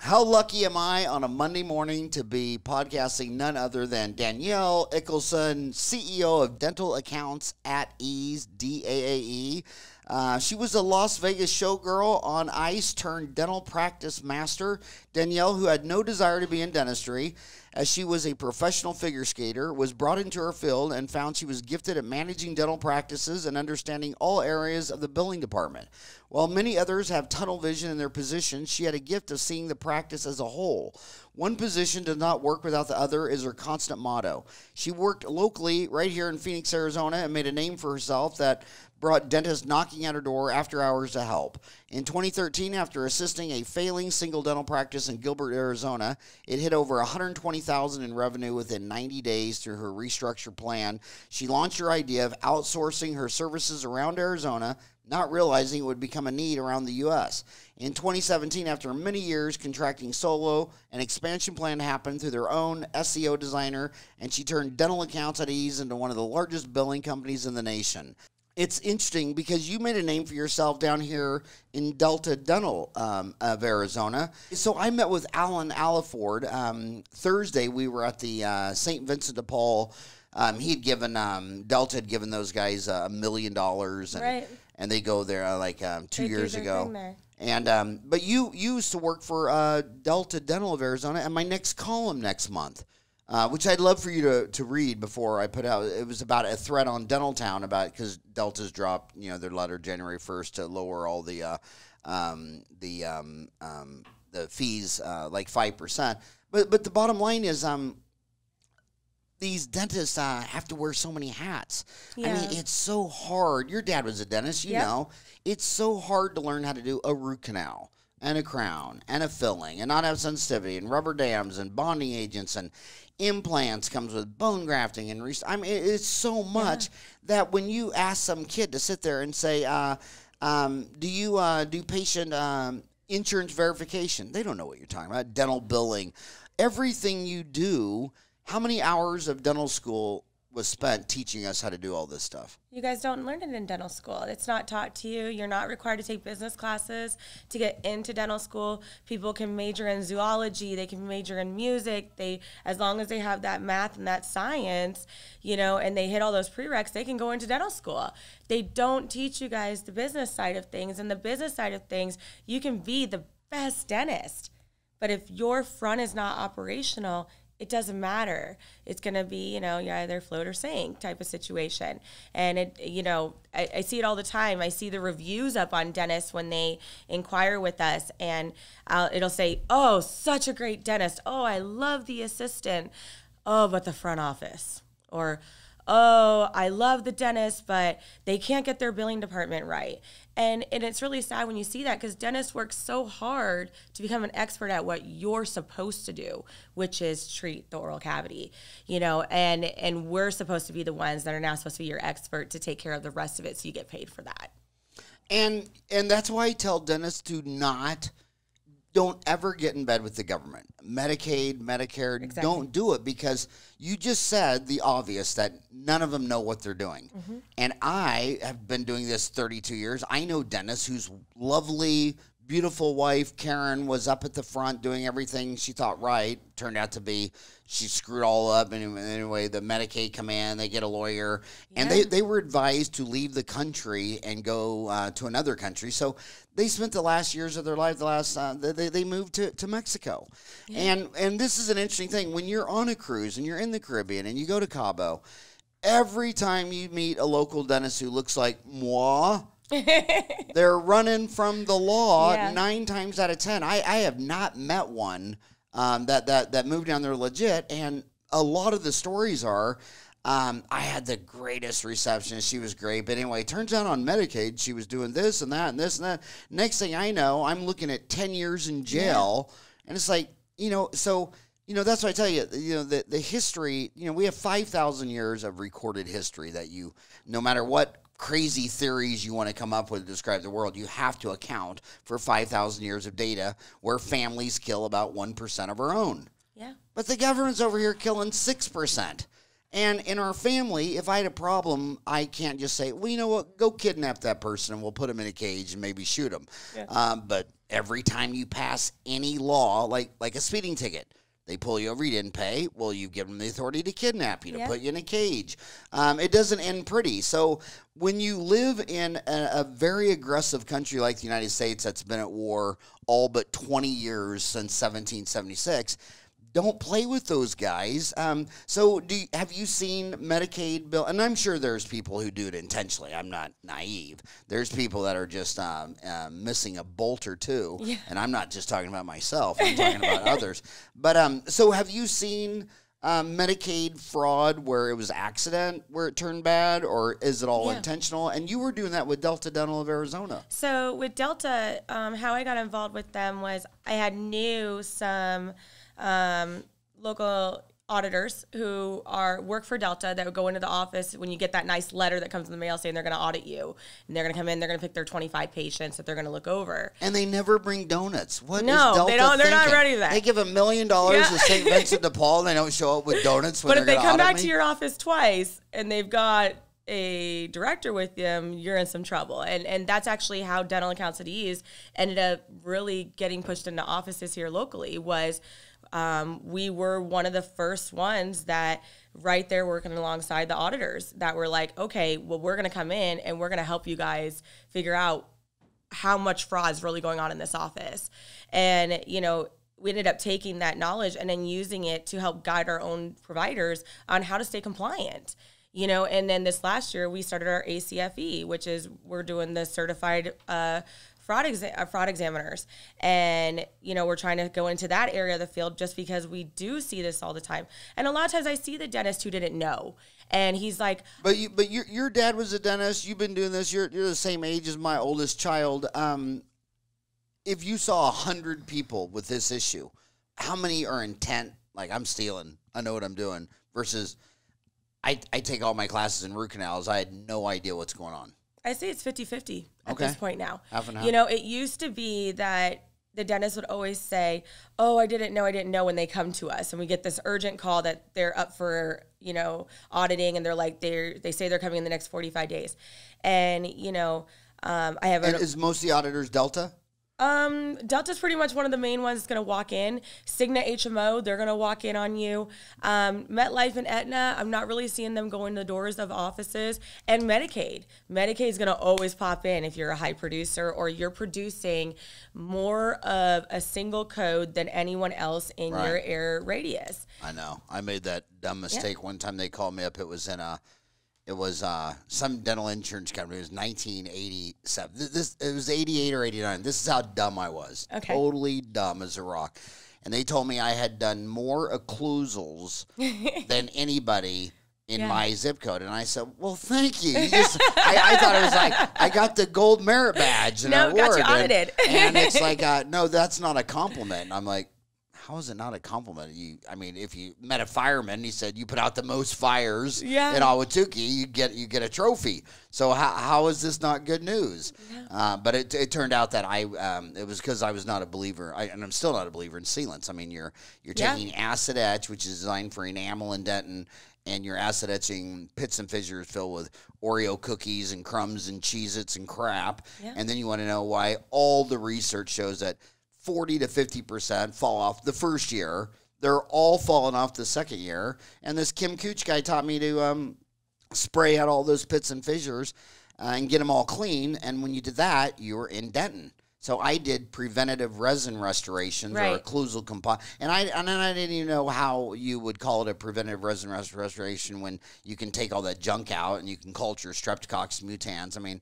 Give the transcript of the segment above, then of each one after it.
How lucky am I on a Monday morning to be podcasting none other than Danielle Ichelson, CEO of Dental Accounts at Ease, DAAE. She was a Las Vegas showgirl on ice turned dental practice master. Danielle, who had no desire to be in dentistry, as she was a professional figure skater, was brought into her field and found she was gifted at managing dental practices and understanding all areas of the billing department. While many others have tunnel vision in their positions, she had a gift of seeing the practice as a whole. One position does not work without the other is her constant motto. She worked locally right here in Phoenix, Arizona, and made a name for herself that brought dentists knocking at her door after hours to help. In 2013, after assisting a failing single dental practice in Gilbert, Arizona, it hit over $120,000 in revenue within 90 days through her restructure plan. She launched her idea of outsourcing her services around Arizona, not realizing it would become a need around the U.S. In 2017, after many years contracting solo, an expansion plan happened through their own SEO designer, and she turned Dental Accounts at Ease into one of the largest billing companies in the nation. It's interesting because you made a name for yourself down here in Delta Dental of Arizona. So I met with Alan Alaford. Thursday, we were at the St. Vincent de Paul. He had given, Delta had given those guys $1 million. And they go there like 2 years ago. And but you used to work for Delta Dental of Arizona, and my next column next month, which I'd love for you to read before I put out. It was about a thread on Dental Town about because Delta's dropped their letter January 1st to lower all the fees like 5%. But the bottom line is these dentists have to wear so many hats. Yeah. I mean, it's so hard. Your dad was a dentist, you know. It's so hard to learn how to do a root canal and a crown and a filling and not have sensitivity and rubber dams and bonding agents and implants comes with bone grafting and I mean, it's so much that when you ask some kid to sit there and say, do you do patient insurance verification? They don't know what you're talking about. Dental billing. Everything you do. How many hours of dental school was spent teaching us how to do all this stuff? You guys don't learn it in dental school. It's not taught to you. You're not required to take business classes to get into dental school. People can major in zoology. They can major in music. As long as they have that math and that science, and they hit all those prereqs, they can go into dental school. They don't teach you guys the business side of things. And the business side of things, you can be the best dentist. But if your front is not operational, it doesn't matter. It's going to be, you either float or sink type of situation. And I see it all the time. I see the reviews up on dentists when they inquire with us, and it'll say, "Oh, such a great dentist. Oh, I love the assistant. Oh, but the front office." Or, "Oh, I love the dentist, but they can't get their billing department right." And it's really sad when you see that, because dentists work so hard to become an expert at what you're supposed to do, which is treat the oral cavity, and we're supposed to be the ones that are now supposed to be your expert to take care of the rest of it, so you get paid for that. And that's why I tell dentists don't ever get in bed with the government. Medicaid, Medicare, exactly. Don't do it, because you just said the obvious, that none of them know what they're doing. Mm-hmm. And I have been doing this 32 years. I know dentists whose lovely, beautiful wife, Karen, was up at the front doing everything she thought right. Turned out to be, she screwed all up. Anyway, the Medicaid come in, they get a lawyer. Yeah. And they were advised to leave the country and go to another country. So they spent the last years of their life, they moved to Mexico. Yeah. And this is an interesting thing. When you're on a cruise and you're in the Caribbean and you go to Cabo, every time you meet a local dentist who looks like moi, they're running from the law 9 times out of 10. I have not met one that moved down there legit, and a lot of the stories are, I had the greatest receptionist. She was great. But anyway, it turns out on Medicaid, she was doing this and that and this and that. Next thing I know, I'm looking at 10 years in jail. And it's like, so, that's what I tell you, the history, we have 5,000 years of recorded history that no matter what crazy theories you want to come up with to describe the world, you have to account for 5,000 years of data where families kill about 1% of our own. Yeah. But the government's over here killing 6%. And in our family, if I had a problem, I can't just say, well, you know what, go kidnap that person and we'll put him in a cage and maybe shoot him. Yeah. But every time you pass any law, like a speeding ticket, they pull you over, you didn't pay. Well, you give them the authority to kidnap you, to put you in a cage. It doesn't end pretty. So when you live in a very aggressive country like the United States that's been at war all but 20 years since 1776, don't play with those guys. So have you seen Medicaid bill? And I'm sure there's people who do it intentionally. I'm not naive. There's people that are just missing a bolt or two. Yeah. And I'm not just talking about myself. I'm talking about others. But so have you seen Medicaid fraud where it was accident, where it turned bad, or is it all intentional? And you were doing that with Delta Dental of Arizona. So with Delta, how I got involved with them was I knew some local auditors who work for Delta that would go into the office when you get that nice letter that comes in the mail saying they're going to audit you, and they're going to come in, they're going to pick their 25 patients that they're going to look over. And they never bring donuts. What is no, Delta they don't. They're thinking? not ready for that. They give $1 million to St. Vincent de Paul, and they don't show up with donuts when but they're if going they to come back me? to your office twice and they've got a director with them, you're in some trouble. And that's actually how Dental Accounts at Ease ended up really getting pushed into offices here locally. Was we were one of the first ones that right there working alongside the auditors that were like, okay, well, we're going to come in and we're going to help you guys figure out how much fraud is really going on in this office. And, you know, we ended up taking that knowledge and then using it to help guide our own providers on how to stay compliant. You know, and then this last year we started our ACFE, which is we're doing the certified fraud examiners. And, you know, we're trying to go into that area of the field just because we do see this all the time. And a lot of times I see the dentist who didn't know. And he's like... But your dad was a dentist. You've been doing this. You're the same age as my oldest child. If you saw 100 people with this issue, how many are intent, like I'm stealing, I know what I'm doing, versus I take all my classes in root canals, I had no idea what's going on? I say it's 50-50 at this point now. Half and half. You know, it used to be that the dentist would always say, oh, I didn't know when they come to us. And we get this urgent call that they're up for, you know, auditing. And they're like, they say they're coming in the next 45 days. And, you know, I have... And is most of the auditors Delta? Delta's pretty much one of the main ones that's going to walk in. Cigna HMO, they're going to walk in on you. MetLife and Aetna, I'm not really seeing them go in the doors of offices. And Medicaid. Medicaid's going to always pop in if you're a high producer or you're producing more of a single code than anyone else in your area radius. I know. I made that dumb mistake one time. They called me up. It was in some dental insurance company. It was 1987. It was 88 or 89. This is how dumb I was. Okay. Totally dumb as a rock. And they told me I had done more occlusals than anybody in my zip code. And I said, well, thank you. I thought it was like, I got the gold merit badge and award. Got you audited. And it's like, no, that's not a compliment. And I'm like, how is it not a compliment? If you met a fireman, he said you put out the most fires in Ahwatukee, you get a trophy. So how is this not good news? Yeah. But it turned out that it was because I was not a believer, and I'm still not a believer in sealants. I mean, you're taking acid etch, which is designed for enamel and dentin, and you're acid etching pits and fissures filled with Oreo cookies and crumbs and Cheez-Its and crap. Yeah. And then you want to know why all the research shows that 40 to 50% fall off the first year. They're all falling off the second year. And this Kim Cooch guy taught me to spray out all those pits and fissures and get them all clean. And when you did that, you were indenting. So I did preventative resin restorations or occlusal composite. And then I didn't even know how you would call it a preventative resin restoration when you can take all that junk out and you can culture streptococcus mutans. I mean,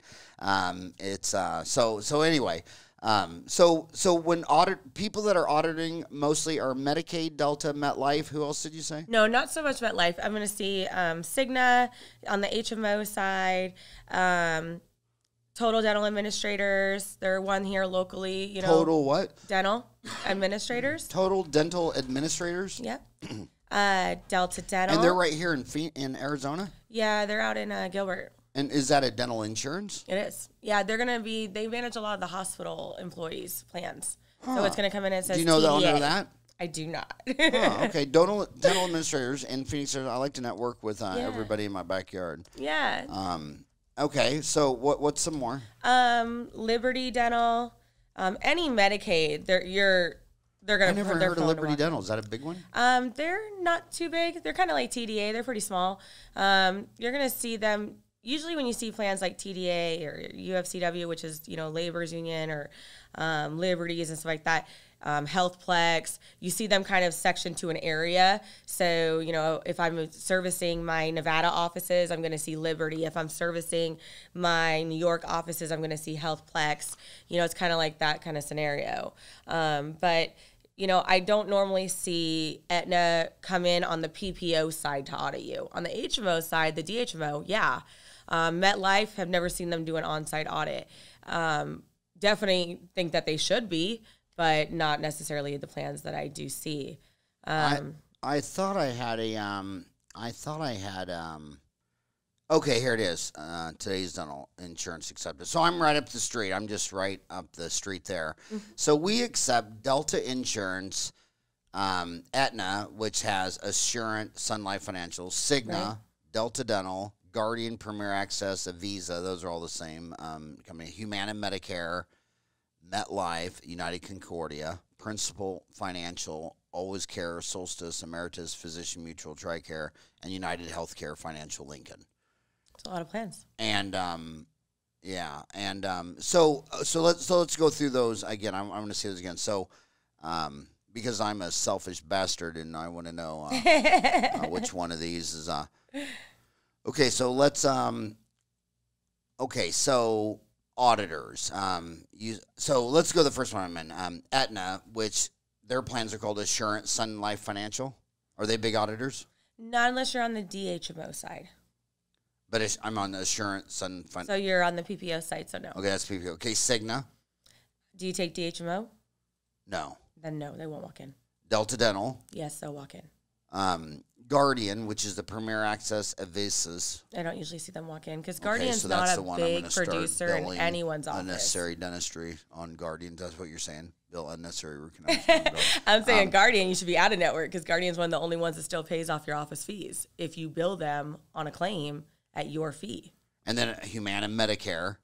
so anyway. So when people that are auditing mostly are Medicaid, Delta, MetLife. Who else did you say? No, not so much MetLife. I'm going to see Cigna on the HMO side. Total Dental Administrators. They're one here locally. You know, Total what? Dental Administrators. Total Dental Administrators. Yep. Delta Dental. And they're right here in Arizona. Yeah, they're out in Gilbert. And is that a dental insurance? It is. Yeah, they manage a lot of the hospital employees' plans. So it's going to come in and it says Do you know TDA. they'll know that? I do not. Okay. Dental administrators in Phoenix. I like to network with everybody in my backyard. Yeah. Okay. So what's some more? Liberty Dental. Any Medicaid, they're gonna. I never heard of Liberty Dental. Is that a big one? They're not too big. They're kind of like TDA. They're pretty small. You're gonna see them usually when you see plans like TDA or UFCW, which is labor's union, or Liberties and stuff like that. Healthplex, you see them kind of sectioned to an area. So, if I'm servicing my Nevada offices, I'm going to see Liberty. If I'm servicing my New York offices, I'm going to see Healthplex. It's kind of like that kind of scenario. But I don't normally see Aetna come in on the PPO side to audit you. On the HMO side, the DHMO, yeah. MetLife, have never seen them do an on-site audit. Definitely think that they should be, but not necessarily the plans that I do see. I thought I had okay, here it is. Today's dental insurance accepted. So I'm right up the street. I'm just right up the street there. Mm-hmm. So we accept Delta Insurance, Aetna, which has Assurant, Sun Life Financial, Cigna, right. Delta Dental, Guardian, Premier Access, Avisa. Those are all the same company. Humana Medicare, MetLife, United Concordia, Principal Financial, Always Care, Solstice, Emeritus, Physician Mutual, TRICARE, and United Healthcare Financial Lincoln. It's a lot of plans. And so let's go through those again. I'm going to say those again. So because I'm a selfish bastard and I want to know which one of these is okay. So let's so auditors. So let's go to the first one I'm in. Aetna, which their plans are called Assurant, Sun Life Financial. Are they big auditors? Not unless you're on the DHMO side. But I'm on the Assurant, Sun Financial. So you're on the PPO side, so no. Okay, that's PPO. Okay, Cigna. Do you take DHMO? No. Then no, they won't walk in. Delta Dental. Yes, they'll walk in. Guardian, which is the Premier Access Avises. I don't usually see them walk in because Guardian's not a big producer in anyone's office. Unnecessary dentistry on Guardian. That's what you're saying. Bill unnecessary root I'm saying Guardian, you should be out of network because Guardian's one of the only ones that still pays off your office fees if you bill them on a claim at your fee. And then Humana Medicare.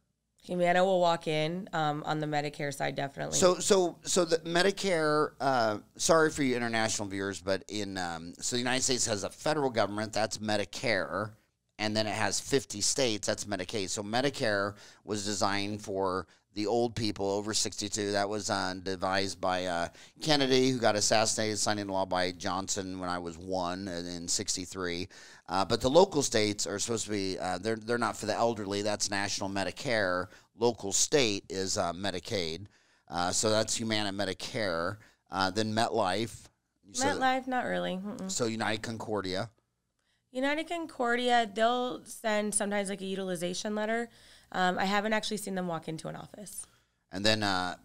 Humana will walk in on the Medicare side, definitely. So the Medicare. Sorry for you international viewers, but so the United States has a federal government, that's Medicare, and then it has 50 states, that's Medicaid. So Medicare was designed for the old people over 62. That was devised by Kennedy, who got assassinated, signed into law by Johnson when I was 1 in 63. But the local states are supposed to be, they're not for the elderly. That's national Medicare. Local state is Medicaid. So that's Humana Medicare. Then MetLife. MetLife, not really. Mm-mm. So United Concordia. United Concordia, they'll send sometimes like a utilization letter. I haven't actually seen them walk into an office. And then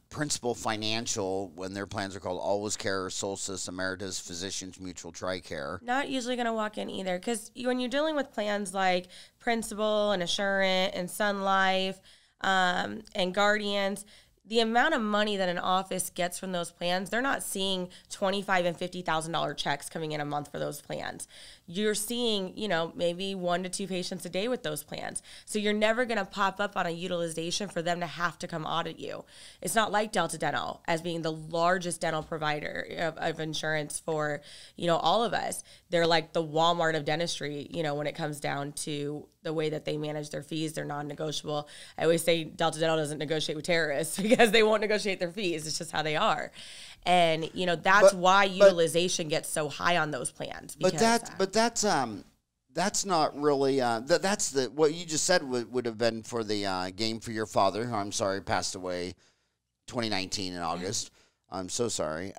Principal Financial, when their plans are called Always Care, Solstice, Emeritus, Physicians Mutual, TRICARE. Not usually going to walk in either because when you're dealing with plans like Principal and Assurant and Sun Life and Guardians, the amount of money that an office gets from those plans, they're not seeing $25,000 and $50,000 checks coming in a month for those plans. You're seeing, maybe 1 to 2 patients a day with those plans. So you're never going to pop up on a utilization for them to have to come audit you. It's not like Delta Dental as being the largest dental provider of insurance for, all of us. They're like the Walmart of dentistry, when it comes down to the way that they manage their fees. They're non-negotiable. I always say Delta Dental doesn't negotiate with terrorists because they won't negotiate their fees. It's just how they are. And, that's why utilization gets so high on those plans. That's not really, that's what you just said would have been for the Game for Your Father, who I'm sorry passed away 2019 in August. I'm so sorry.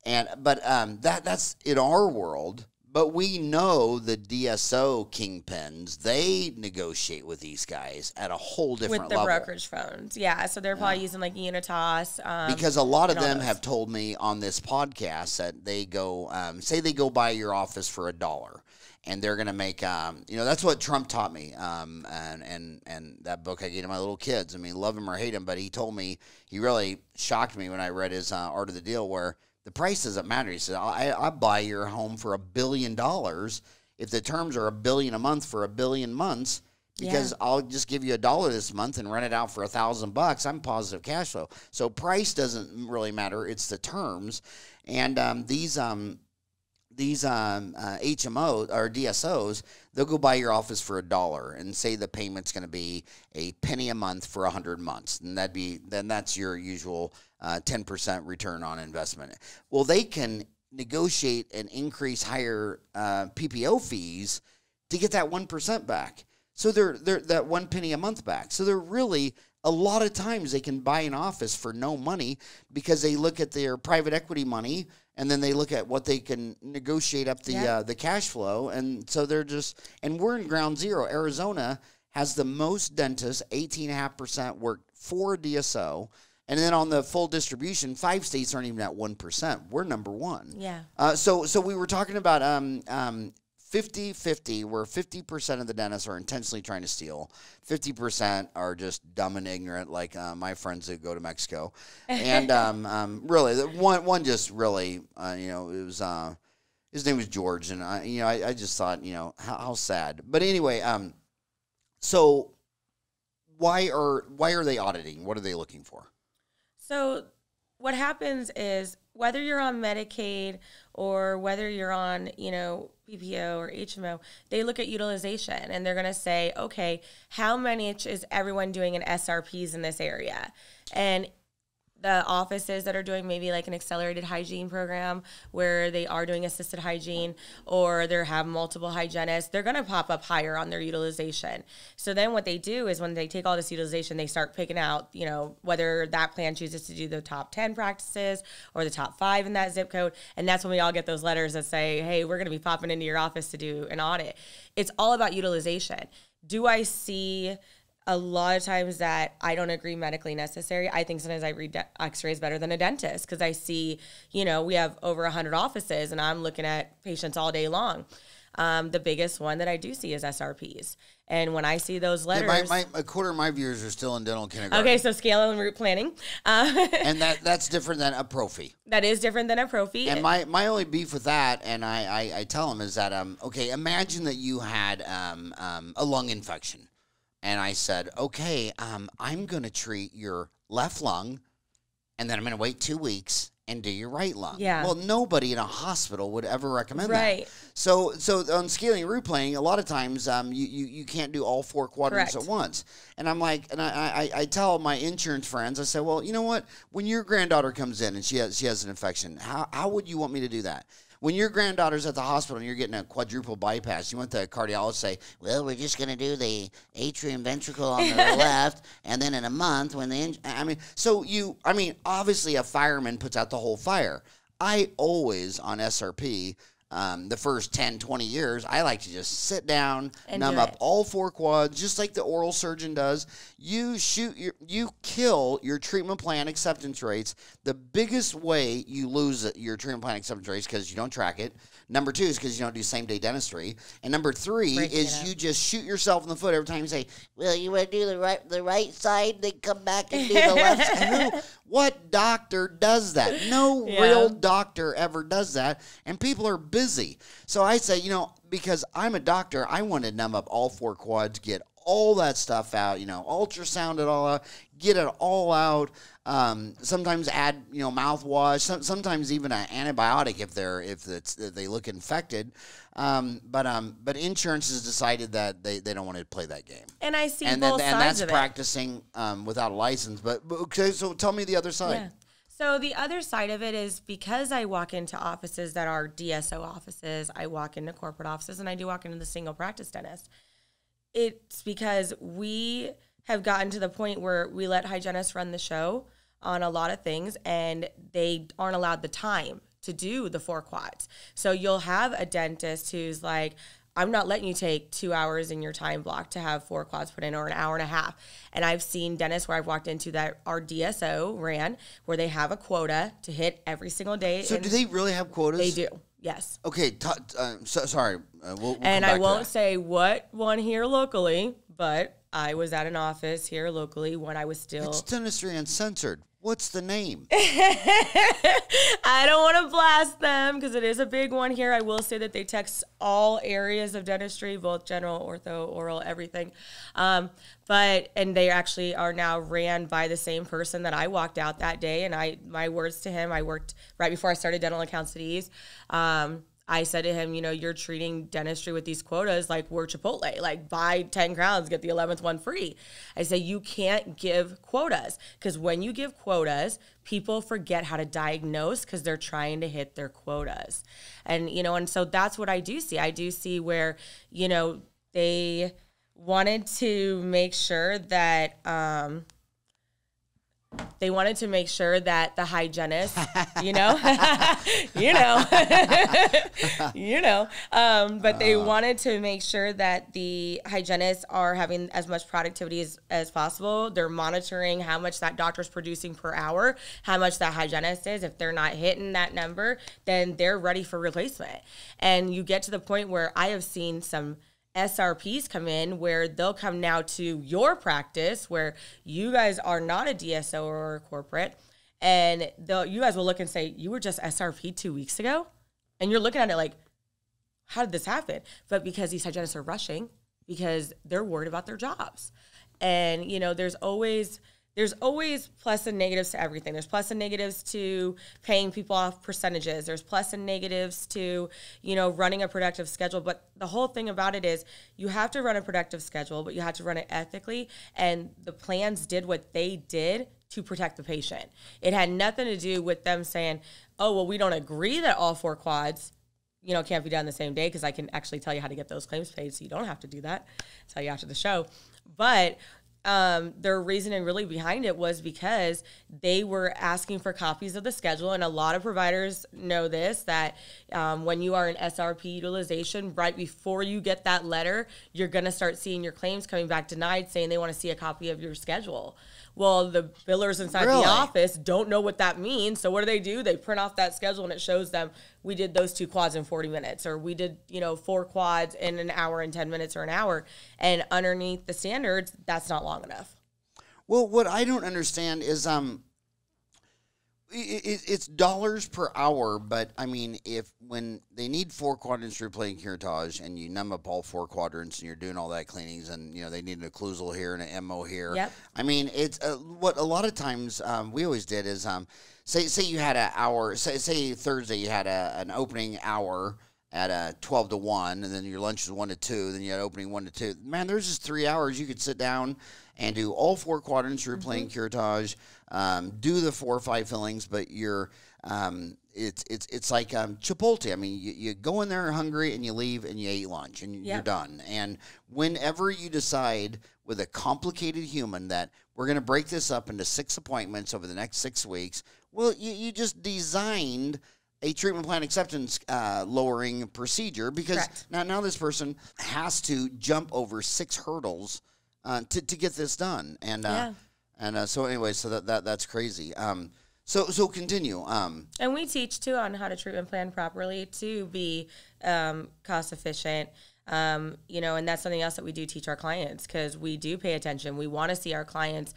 That's in our world. But we know the DSO kingpins, they negotiate with these guys at a whole different level. With the brokerage firms, yeah. So they're probably using like Unitas. Because a lot of them have told me on this podcast that they go, say they go by your office for $1. And they're going to make, that's what Trump taught me. And that book I gave to my little kids. I mean, love him or hate him. But he told me, he really shocked me when I read his Art of the Deal, where the price doesn't matter. He said, I buy your home for $1 billion. If the terms are $1 billion a month for $1 billion months, because I'll just give you $1 this month and rent it out for $1,000. I'm positive cash flow. So price doesn't really matter. It's the terms. And these HMOs or DSOs, they'll go by your office for $1 and say the payment's going to be a penny a month for 100 months. And then that's your usual 10% return on investment. Well, they can negotiate and increase higher PPO fees to get that 1% back. So they're that 1 penny a month back. So they're really, a lot of times they can buy an office for no money because they look at their private equity money and then they look at what they can negotiate up the cash flow. And so they're just, and we're in ground zero. Arizona has the most dentists, 18.5% work for a DSO. And then on the full distribution, 5 states aren't even at 1%. We're number one. Yeah. So we were talking about 50-50, where 50% of the dentists are intentionally trying to steal. 50% are just dumb and ignorant, like my friends that go to Mexico. And really, one just really, it was his name was George, and I just thought, how sad. But anyway, so why are they auditing? What are they looking for? So what happens is, whether you're on Medicaid or whether you're on, PPO or HMO, they look at utilization and they're going to say, okay, how much is everyone doing in SRPs in this area? And the offices that are doing maybe like an accelerated hygiene program where they are doing assisted hygiene, or they have multiple hygienists, they're going to pop up higher on their utilization. So then what they do is, when they take all this utilization, they start picking out, whether that plan chooses to do the top 10 practices or the top 5 in that zip code. And that's when we all get those letters that say, hey, we're going to be popping into your office to do an audit. It's all about utilization. Do I see a lot of times that I don't agree medically necessary? I think sometimes I read x-rays better than a dentist, because I see, we have over 100 offices and I'm looking at patients all day long. The biggest one that I do see is SRPs. And when I see those letters... Yeah, a quarter of my viewers are still in dental kindergarten. Okay, so scale and route planning. And that's different than a prophy. That is different than a prophy. And my only beef with that, and I tell them, is that, okay, imagine that you had a lung infection. And I said, okay, I'm going to treat your left lung, and then I'm going to wait 2 weeks and do your right lung. Yeah. Well, nobody in a hospital would ever recommend right. that. So on scaling root planning, a lot of times you can't do all 4 quadrants Correct. at once. And I'm like, and I tell my insurance friends, I say, well, you know what? When your granddaughter comes in and she has an infection, how would you want me to do that? When your granddaughter's at the hospital and you're getting a quadruple bypass, you want the cardiologist to say, well, we're just going to do the atrium ventricle on the left, and then in a month when obviously a fireman puts out the whole fire. I always, on SRP, the first 10, 20 years, I like to just sit down, and numb up all 4 quads, just like the oral surgeon does. You kill your treatment plan acceptance rates. The biggest way you lose your treatment plan acceptance rates because you don't track it. Number 2 is because you don't do same-day dentistry. And number 3 is you just shoot yourself in the foot every time you say, well, you want to do the right side, then come back and do the left side. What doctor does that? No real doctor ever does that. And people are busy. So I say, because I'm a doctor, I want to numb up all 4 quads, get all that stuff out, ultrasound it all out, get it all out. Sometimes add, mouthwash. Sometimes even an antibiotic if they look infected. But insurance has decided that they don't want to play that game. And I see both sides of it. And that's of practicing without a license. But okay, so tell me the other side. Yeah. So the other side of it is, because I walk into offices that are DSO offices, I walk into corporate offices, and I do walk into the single practice dentist. It's because we have gotten to the point where we let hygienists run the show on a lot of things, and they aren't allowed the time to do the 4 quads. So you'll have a dentist who's like, I'm not letting you take 2 hours in your time block to have 4 quads put in, or an hour and a half. And I've seen dentists where I've walked into that our DSO ran, where they have a quota to hit every single day. So do they really have quotas? They do, yes. Okay, sorry. We'll and come back I won't to say what one here locally, but I was at an office here locally when I was still... It's Dentistry Uncensored. What's the name? I don't want to blast them because it is a big one here. I will say that they text all areas of dentistry, both general, ortho, oral, everything. And they actually are now ran by the same person that I walked out that day. And my words to him, I worked right before I started Dental Accounts at Ease. I said to him, you're treating dentistry with these quotas like we're Chipotle, like buy 10 crowns, get the 11th one free. I say, you can't give quotas because when you give quotas, people forget how to diagnose because they're trying to hit their quotas. And, and so that's what I do see. I do see where, they wanted to make sure that, the hygienist, but they wanted to make sure that the hygienists are having as much productivity as possible. They're monitoring how much that doctor's producing per hour, how much that hygienist is. If they're not hitting that number, then they're ready for replacement. And you get to the point where I have seen some SRPs come in where they'll come now to your practice where you guys are not a DSO or a corporate, and you guys will look and say, you were just SRP 2 weeks ago? And you're looking at it like, how did this happen? But because these hygienists are rushing, because they're worried about their jobs. And, there's always plus and negatives to everything. There's plus and negatives to paying people off percentages. There's plus and negatives to, running a productive schedule. But the whole thing about it is you have to run a productive schedule, but you have to run it ethically. And the plans did what they did to protect the patient. It had nothing to do with them saying, oh, well, we don't agree that all 4 quads, can't be done the same day, because I can actually tell you how to get those claims paid, so you don't have to do that. I'll tell you after the show. But their reasoning really behind it was because they were asking for copies of the schedule. And a lot of providers know this, that when you are in SRP utilization, right before you get that letter, you're going to start seeing your claims coming back denied saying they want to see a copy of your schedule. Well, the billers inside the office don't know what that means. So what do? They print off that schedule and it shows them we did those 2 quads in 40 minutes, or we did, 4 quads in an hour and 10 minutes or an hour. And underneath the standards, that's not long enough. Well, what I don't understand is it's dollars per hour, but I mean, when they need 4 quadrants to replace curettage and you numb up all 4 quadrants and you're doing all that cleanings and, they need an occlusal here and an MO here. Yep. I mean, it's what a lot of times we always did is say you had an hour, say Thursday you had an opening hour at 12 to 1, and then your lunch was 1 to 2, then you had opening 1 to 2. Man, there's just 3 hours you could sit down and do all 4 quadrants you're playing curettage, do the 4 or 5 fillings, but you're it's like Chipotle. I mean, you go in there hungry and you leave and you ate lunch and you're done. And whenever you decide with a complicated human that we're going to break this up into 6 appointments over the next 6 weeks, well, you just designed a treatment plan acceptance lowering procedure, because now this person has to jump over 6 hurdles to get this done. And so anyway, so that's crazy. So continue. And we teach too on how to treatment plan properly to be cost efficient. And that's something else that we do teach our clients, because we do pay attention. We want to see our clients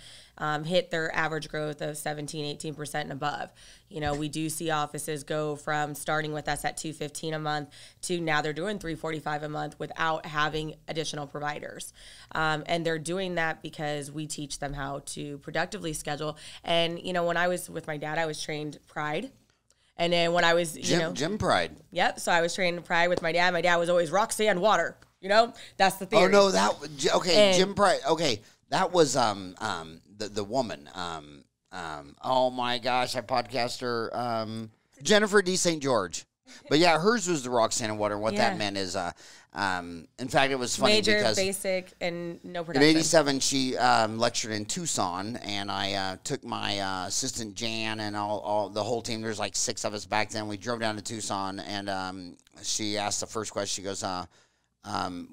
hit their average growth of 17, 18% and above. We do see offices go from starting with us at $215 a month to now they're doing $345 a month without having additional providers. And they're doing that because we teach them how to productively schedule. And, when I was with my dad, I was trained Pride. And then when I was, Gym Pride. Yep. So I was trained in Pride with my dad. My dad was always rock, sand, water. That's the theory. Oh no, Gym Pride. Okay, that was the woman. Oh my gosh, I podcast her. Jennifer D. St. George. But yeah, hers was the rock, sand, and water. What that meant is, in fact, it was funny major, because basic, and no production. In '87, she lectured in Tucson, and I took my assistant Jan and all the whole team. There's like 6 of us back then. We drove down to Tucson, and she asked the first question. She goes,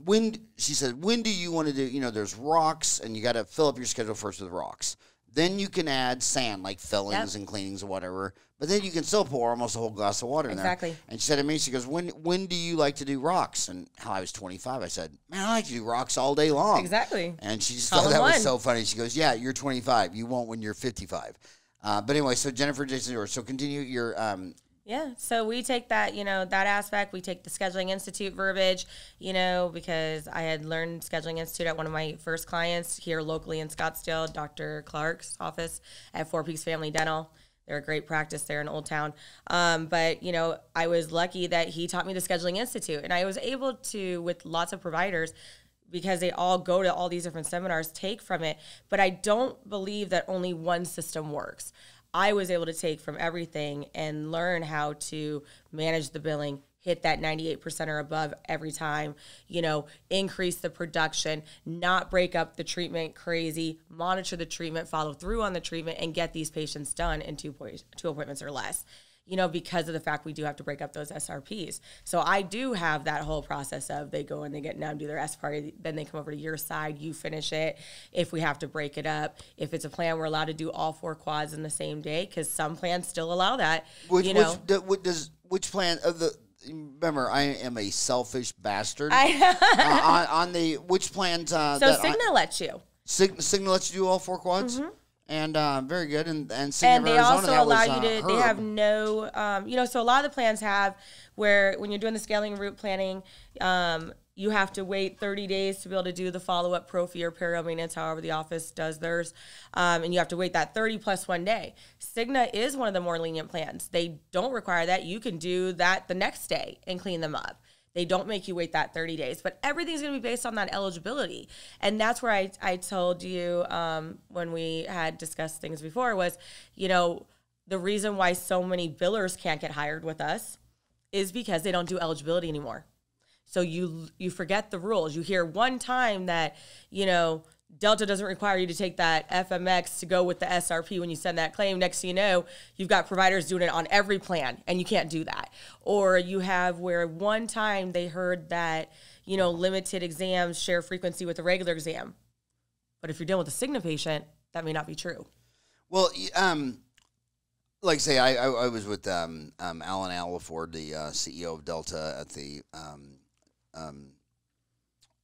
when do you want to do? There's rocks, and you got to fill up your schedule first with rocks. Then you can add sand, like fillings and cleanings or whatever. But then you can still pour almost a whole glass of water in there. Exactly. And she said to me, she goes, when do you like to do rocks? And I was 25. I said, man, I like to do rocks all day long. Exactly. And she just thought that was so funny. She goes, yeah, you're 25. You won't when you're 55. But anyway, so Jennifer, Jason, George. So continue your. Yeah, so we take that, that aspect. We take the Scheduling Institute verbiage, because I had learned Scheduling Institute at one of my first clients here locally in Scottsdale, Dr. Clark's office at Four Peaks Family Dental. They're a great practice there in Old Town. But, I was lucky that he taught me the Scheduling Institute. And I was able to, with lots of providers, because they all go to all these different seminars, take from it. But I don't believe that only one system works. I was able to take from everything and learn how to manage the billing, hit that 98% or above every time, increase the production, not break up the treatment crazy, monitor the treatment, follow through on the treatment, and get these patients done in two appointments or less. Because of the fact we do have to break up those SRPs. So I do have that whole process of they go and they get numb, do their S party, then they come over to your side, you finish it. If we have to break it up, if it's a plan, we're allowed to do all 4 quads in the same day because some plans still allow that. Which plan of the? Remember, I am a selfish bastard. On the which plans? So Cigna lets you. Cigna lets you do all 4 quads. Mm-hmm. And very good, and Cigna and they Arizona, also allow you to. They have no, So a lot of the plans have where when you're doing the scaling route planning, you have to wait 30 days to be able to do the follow up prophy or perio maintenance, however the office does theirs, and you have to wait that 30 plus 1 day. Cigna is one of the more lenient plans. They don't require that. You can do that the next day and clean them up. They don't make you wait that 30 days, but everything's going to be based on that eligibility. And that's where I told you when we had discussed things before was, the reason why so many billers can't get hired with us is because they don't do eligibility anymore. So you forget the rules. You hear one time that, Delta doesn't require you to take that FMX to go with the SRP when you send that claim. Next thing you know, you've got providers doing it on every plan, and you can't do that. Or you have where one time they heard that, limited exams share frequency with a regular exam. But if you're dealing with a Cigna patient, that may not be true. Well, like I say, I was with Alan Allaford, the CEO of Delta at the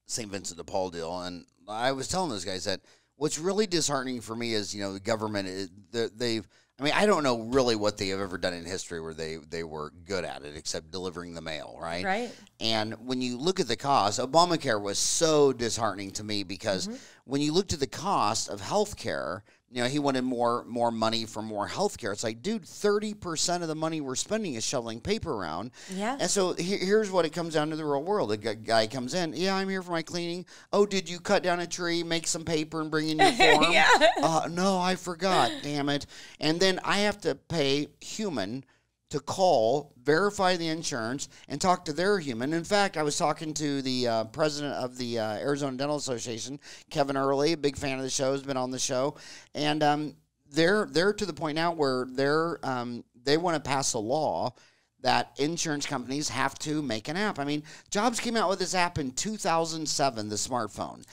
St. Vincent de Paul deal, and I was telling those guys that what's really disheartening for me is, the government, I don't know really what they have ever done in history where they were good at it except delivering the mail, right? Right. And when you look at the cost, Obamacare was so disheartening to me because when you looked at the cost of health care, he wanted more money for more health care. It's like, dude, 30% of the money we're spending is shoveling paper around. Yeah. And so here's what it comes down to the real world. A guy comes in, yeah, I'm here for my cleaning. Oh, did you cut down a tree, make some paper, and bring in your form? Yeah. No, I forgot, damn it. And then I have to pay human to call, verify the insurance, and talk to their human. In fact, I was talking to the president of the Arizona Dental Association, Kevin Early, a big fan of the show, has been on the show, and they're to the point now where they want to pass a law that insurance companies have to make an app. I mean, Jobs came out with this app in 2007, the smartphone,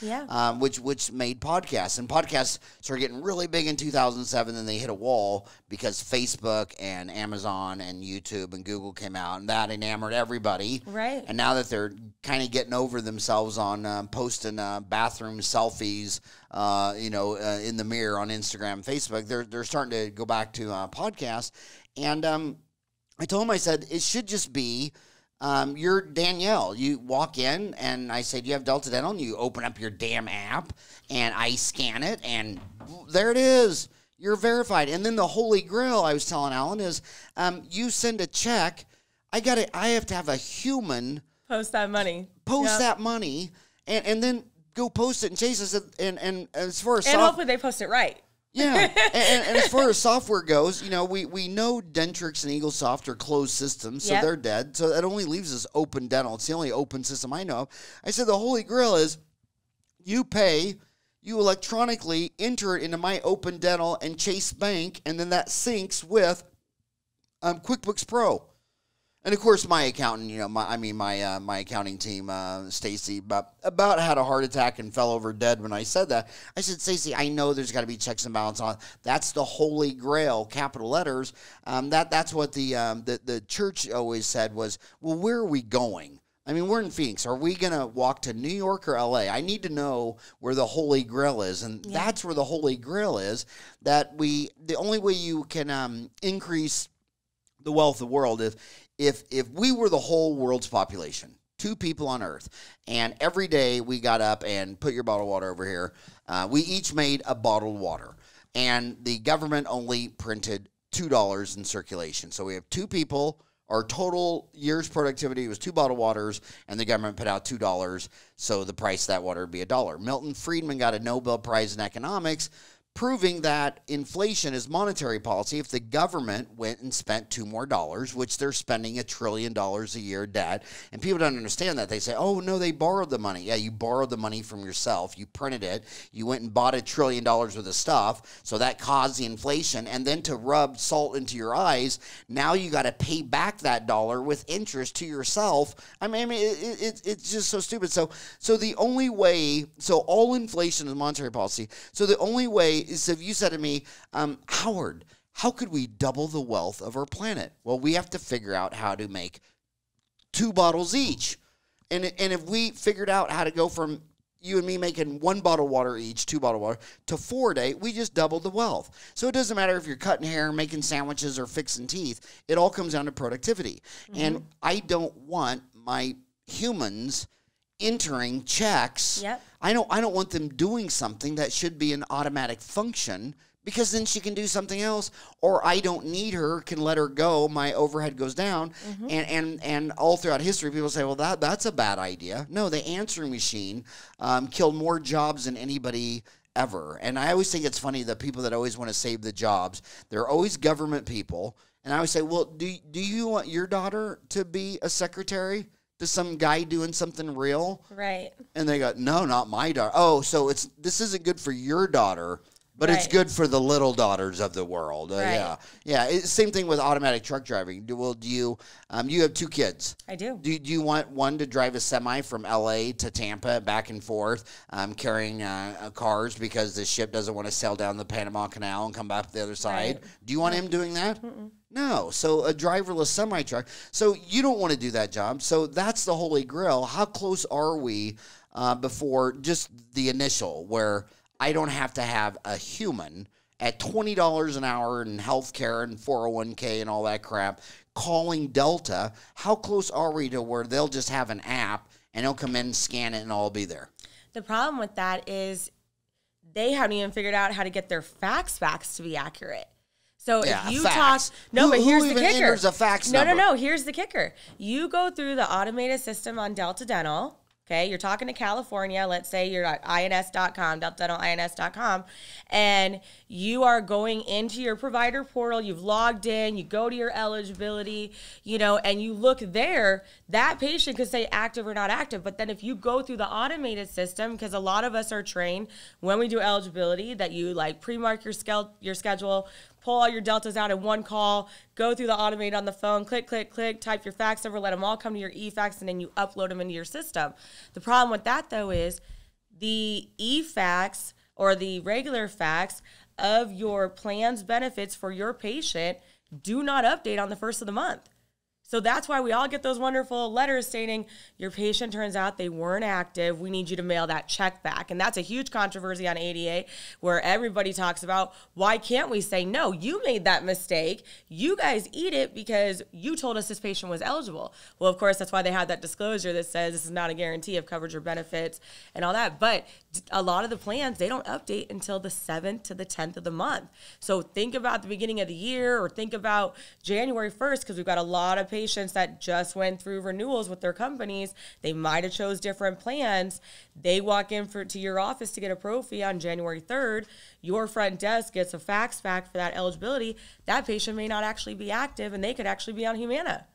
which made podcasts. And podcasts started getting really big in 2007, then they hit a wall because Facebook and Amazon and YouTube and Google came out, and that enamored everybody. Right. And now that they're kind of getting over themselves on posting bathroom selfies, in the mirror on Instagram and Facebook, they're starting to go back to podcasts. And I told him, I said, it should just be, you're Danielle. You walk in, and I said, you have Delta Dental, and you open up your damn app, and I scan it, and there it is. You're verified. And then the holy grail, I was telling Alan, is you send a check. I have to have a human post that money. That money, and then go post it and chase us. And as far as and hopefully they post it right. Yeah, and as far as software goes, we know Dentrix and EagleSoft are closed systems, so they're dead. So that only leaves us Open Dental. It's the only open system I know of. I said the holy grail is you electronically enter it into my Open Dental and Chase Bank, and then that syncs with QuickBooks Pro. And of course, my accountant, my accounting team, Stacy, about had a heart attack and fell over dead when I said that. I said, Stacy, I know there's got to be checks and balances on. That's the holy grail, capital letters. That's what the church always said was, well, where are we going? I mean, we're in Phoenix. Are we going to walk to New York or LA? I need to know where the Holy Grail is. And that's where the Holy Grail is, that the only way you can increase the wealth of the world is if we were the whole world's population, 2 people on Earth, and every day we got up and put your bottled water over here, we each made a bottled water. And the government only printed $2 in circulation. So we have 2 people. Our total year's productivity was 2 bottled waters, and the government put out $2, so the price of that water would be $1. Milton Friedman got a Nobel Prize in economics, proving that inflation is monetary policy. If the government went and spent $2 more, which they're spending $1 trillion a year debt, and people don't understand that. They say, oh, no, they borrowed the money. Yeah, you borrowed the money from yourself. You printed it. You went and bought $1 trillion worth of stuff, so that caused the inflation. And then to rub salt into your eyes, now you got to pay back that dollar with interest to yourself. I mean, it's just so stupid. So the only way, so all inflation is monetary policy. So the only way is if you said to me, Howard, how could we double the wealth of our planet? Well, we have to figure out how to make 2 bottles each. And if we figured out how to go from you and me making 1 bottle of water each, 2 bottle of water, to 4 a day, we just doubled the wealth. So it doesn't matter if you're cutting hair, making sandwiches, or fixing teeth. It all comes down to productivity. Mm-hmm. And I don't want my humans entering checks. Yep. I don't want them doing something that should be an automatic function, because then she can do something else, or I don't need her, can let her go, my overhead goes down. Mm-hmm. And all throughout history, people say, well, that's a bad idea. No, the answering machine killed more jobs than anybody ever. And I always think it's funny, the people that always want to save the jobs, they're always government people. And I always say, well, do you want your daughter to be a secretary to some guy doing something real? Right. And they go, no, not my daughter. Oh, so this isn't good for your daughter, but it's good for the little daughters of the world. Right. Yeah. Same thing with automatic truck driving. You have 2 kids. I do. Do you want one to drive a semi from L.A. to Tampa back and forth, carrying cars because the ship doesn't want to sail down the Panama Canal and come back to the other side? Right. Do you want him doing that? Mm-mm. No. So a driverless semi-truck. So you don't want to do that job. So that's the Holy Grail. How close are we before just the initial, where I don't have to have a human at $20 an hour in healthcare and 401k and all that crap calling Delta? How close are we to where they'll just have an app and they'll come in, scan it, and all be there? The problem with that is they haven't even figured out how to get their facts to be accurate. So if you talk, but here's the kicker. Enters a fax number? No. Here's the kicker. You go through the automated system on Delta Dental. Okay, you're talking to California. Let's say you're at ins.com, deltadentalins.com, and you are going into your provider portal. You've logged in. You go to your eligibility, and you look there. That patient could say active or not active. But then if you go through the automated system, because a lot of us are trained when we do eligibility that you pre-mark your schedule, pull all your deltas out in one call, go through the automated on the phone, click, type your fax number, let them all come to your e-fax, and then you upload them into your system. The problem with that, though, is the e-fax or the regular fax of your plan's benefits for your patient do not update on the first of the month. So that's why we all get those wonderful letters stating your patient turns out they weren't active. We need you to mail that check back. And that's a huge controversy on ADA where everybody talks about, why can't we say, no, you made that mistake. You guys eat it because you told us this patient was eligible. Well, of course, that's why they have that disclosure that says this is not a guarantee of coverage or benefits and all that. But a lot of the plans, they don't update until the 7th to the 10th of the month. So think about the beginning of the year, or think about January 1st, because we've got a lot of patients that just went through renewals with their companies. They might have chose different plans. They walk in to your office to get a pro fee on January 3rd. Your front desk gets a fax back for that eligibility. That patient may not actually be active, and they could actually be on Humana.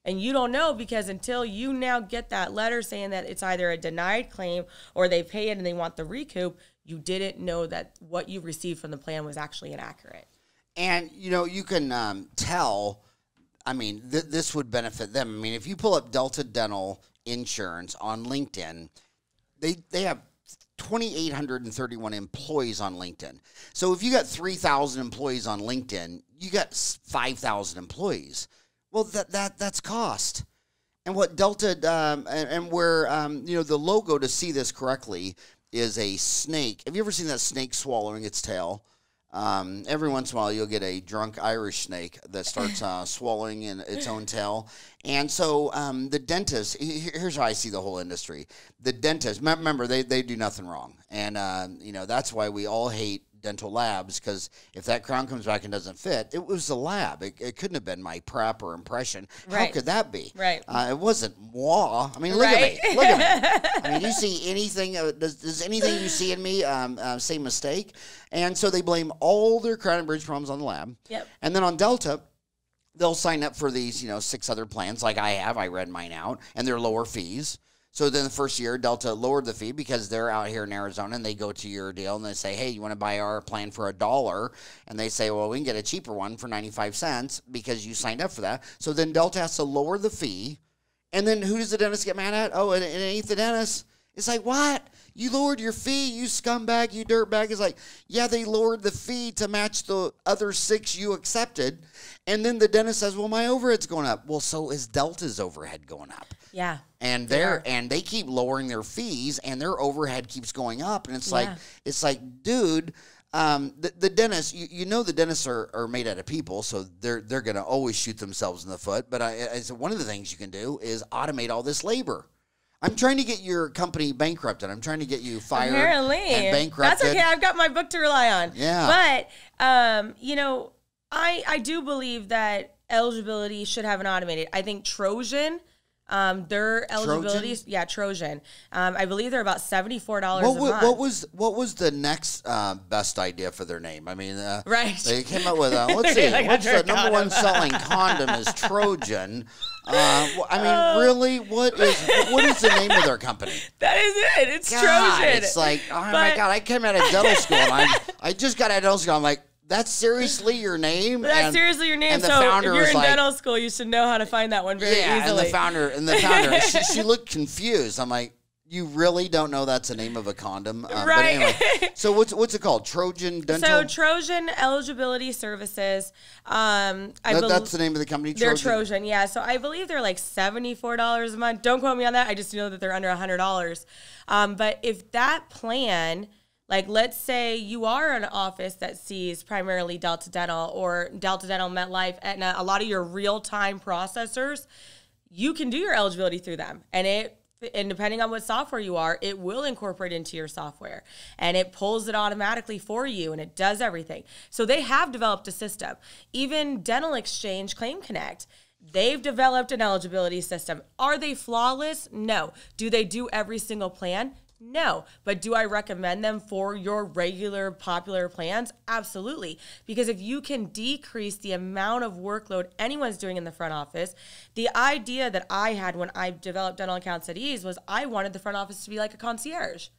And you don't know, because until you now get that letter saying that it's either a denied claim or they pay it and they want the recoup, you didn't know that what you received from the plan was actually inaccurate. And, you can tell, this would benefit them. If you pull up Delta Dental Insurance on LinkedIn, they have 2,831 employees on LinkedIn. So if you got 3,000 employees on LinkedIn, you got 5,000 employees. Well, that's cost. And what Delta, and where, the logo, to see this correctly, is a snake. Have you ever seen that snake swallowing its tail? Every once in a while, you'll get a drunk Irish snake that starts swallowing in its own tail. And so the dentist, here's how I see the whole industry. The dentist, remember, they do nothing wrong. And, that's why we all hate dental labs, because if that crown comes back and doesn't fit, it was the lab. It couldn't have been my prep or impression. Right. How could that be? Right. It wasn't moi. I mean, look at me. Look at me. I mean, do you see anything? Does anything you see in me say mistake? And so they blame all their crown and bridge problems on the lab. Yep. And then on Delta, they'll sign up for these, 6 other plans like I have. I read mine out, and they're lower fees. So then the first year, Delta lowered the fee because they're out here in Arizona, and they go to your deal, and they say, hey, you want to buy our plan for $1? And they say, well, we can get a cheaper one for 95 cents because you signed up for that. So then Delta has to lower the fee. And then who does the dentist get mad at? Oh, it ain't the dentist. It's like, what? You lowered your fee, you scumbag, you dirtbag. It's like, yeah, they lowered the fee to match the other 6 you accepted. And then the dentist says, well, my overhead's going up. Well, so is Delta's overhead going up. Yeah. And they keep lowering their fees, and their overhead keeps going up. And it's like, dude, the dentists, the dentists are made out of people, so they're going to always shoot themselves in the foot. But I said one of the things you can do is automate all this labor. I'm trying to get your company bankrupted. I'm trying to get you fired and bankrupted. That's okay. I've got my book to rely on. Yeah. But, I do believe that eligibility should have an automated. I think Trojan, their eligibility, Trojan. I believe they're about $74 a month. What was the next best idea for their name? I mean, right? They came up with let's see, what's the number one selling condom is Trojan. Really, what is the name of their company? That is it. It's God, Trojan. It's like, my God, I came out of dental school, and I just got out of dental school. I'm like, that's seriously your name? That's seriously your name. And the so founder if you're in like, dental school, you should know how to find that one very easily. And the founder, she looked confused. I'm like, you really don't know that's the name of a condom? Right. But anyway, so what's it called? Trojan Dental? So Trojan Eligibility Services. That's the name of the company, Trojan? They're Trojan, yeah. So I believe they're like $74 a month. Don't quote me on that. I just know that they're under $100. But if that plan... Like, let's say you are an office that sees primarily Delta Dental or Delta Dental, MetLife, Aetna, a lot of your real-time processors, you can do your eligibility through them. And depending on what software you are, it will incorporate into your software. And it pulls it automatically for you, and it does everything. So they have developed a system. Even Dental Exchange, Claim Connect, they've developed an eligibility system. Are they flawless? No. Do they do every single plan? No, but do I recommend them for your regular popular plans? Absolutely. Because if you can decrease the amount of workload anyone's doing in the front office, the idea that I had when I developed Dental Accounts at Ease was I wanted the front office to be like a concierge.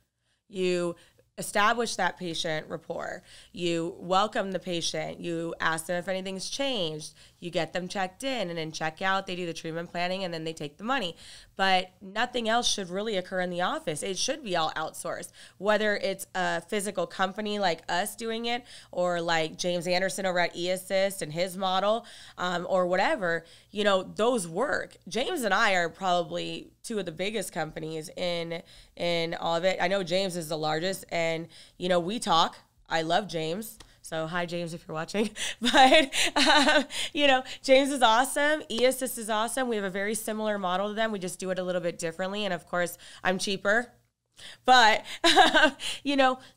You establish that patient rapport. You welcome the patient. You ask them if anything's changed. You get them checked in, and then check out. They do the treatment planning, and then they take the money. But nothing else should really occur in the office. It should be all outsourced, whether it's a physical company like us doing it or like James Anderson over at eAssist and his model or whatever. Those work. James and I are probably two of the biggest companies in all of it. I know James is the largest, and, we talk. I love James. So hi, James, if you're watching. But, James is awesome. eAssist is awesome. We have a very similar model to them. We just do it a little bit differently. And, of course, I'm cheaper. But,